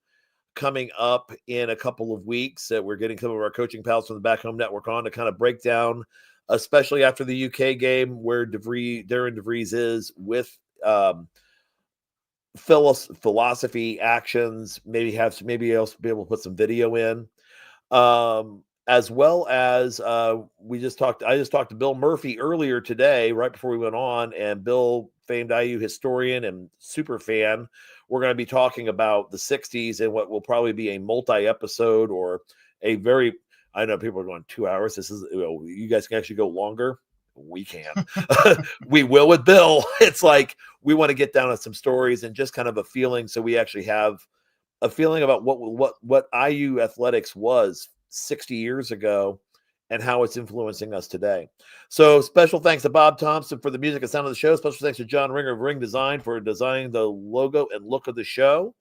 Speaker 5: coming up in a couple of weeks that we're getting some of our coaching pals from the Back Home Network on to kind of break down, especially after the UK game, where Darren DeVries is with philosophy, actions, maybe else be able to put some video in, as well as I just talked to Bill Murphy earlier today, right before we went on, and Bill, famed IU historian and super fan, we're going to be talking about the 60s and what will probably be a multi-episode or a very, I know people are going 2 hours. This is, you guys can actually go longer. We can. We will with Bill. It's like we want to get down on some stories and just kind of a feeling, so we actually have a feeling about what IU athletics was 60 years ago and how it's influencing us today. So special thanks to Bob Thompson for the music and sound of the show. Special thanks to John Ringer of Ring Design for designing the logo and look of the show.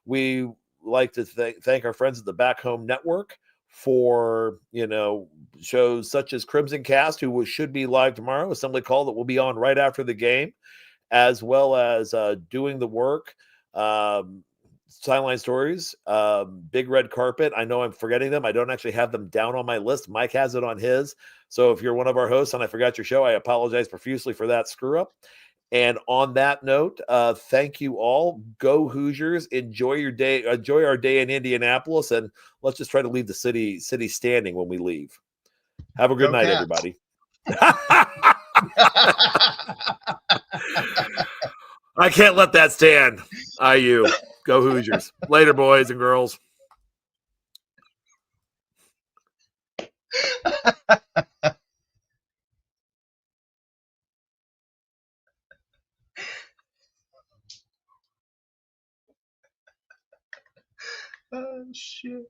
Speaker 5: We like to thank our friends at the Back Home Network for, shows such as Crimson Cast, who should be live tomorrow, Assembly Call that will be on right after the game, as well as Doing the Work, Sideline Stories, Big Red Carpet. I know I'm forgetting them. I don't actually have them down on my list. Mike has it on his. So if you're one of our hosts and I forgot your show, I apologize profusely for that screw up. And on that note, thank you all. Go Hoosiers. Enjoy your day. Enjoy our day in Indianapolis. And let's just try to leave the city standing when we leave. Have a good night,
Speaker 6: Cats.
Speaker 5: everybody. I can't let that stand. IU. Go Hoosiers. Later, boys and girls.
Speaker 6: Oh, shit.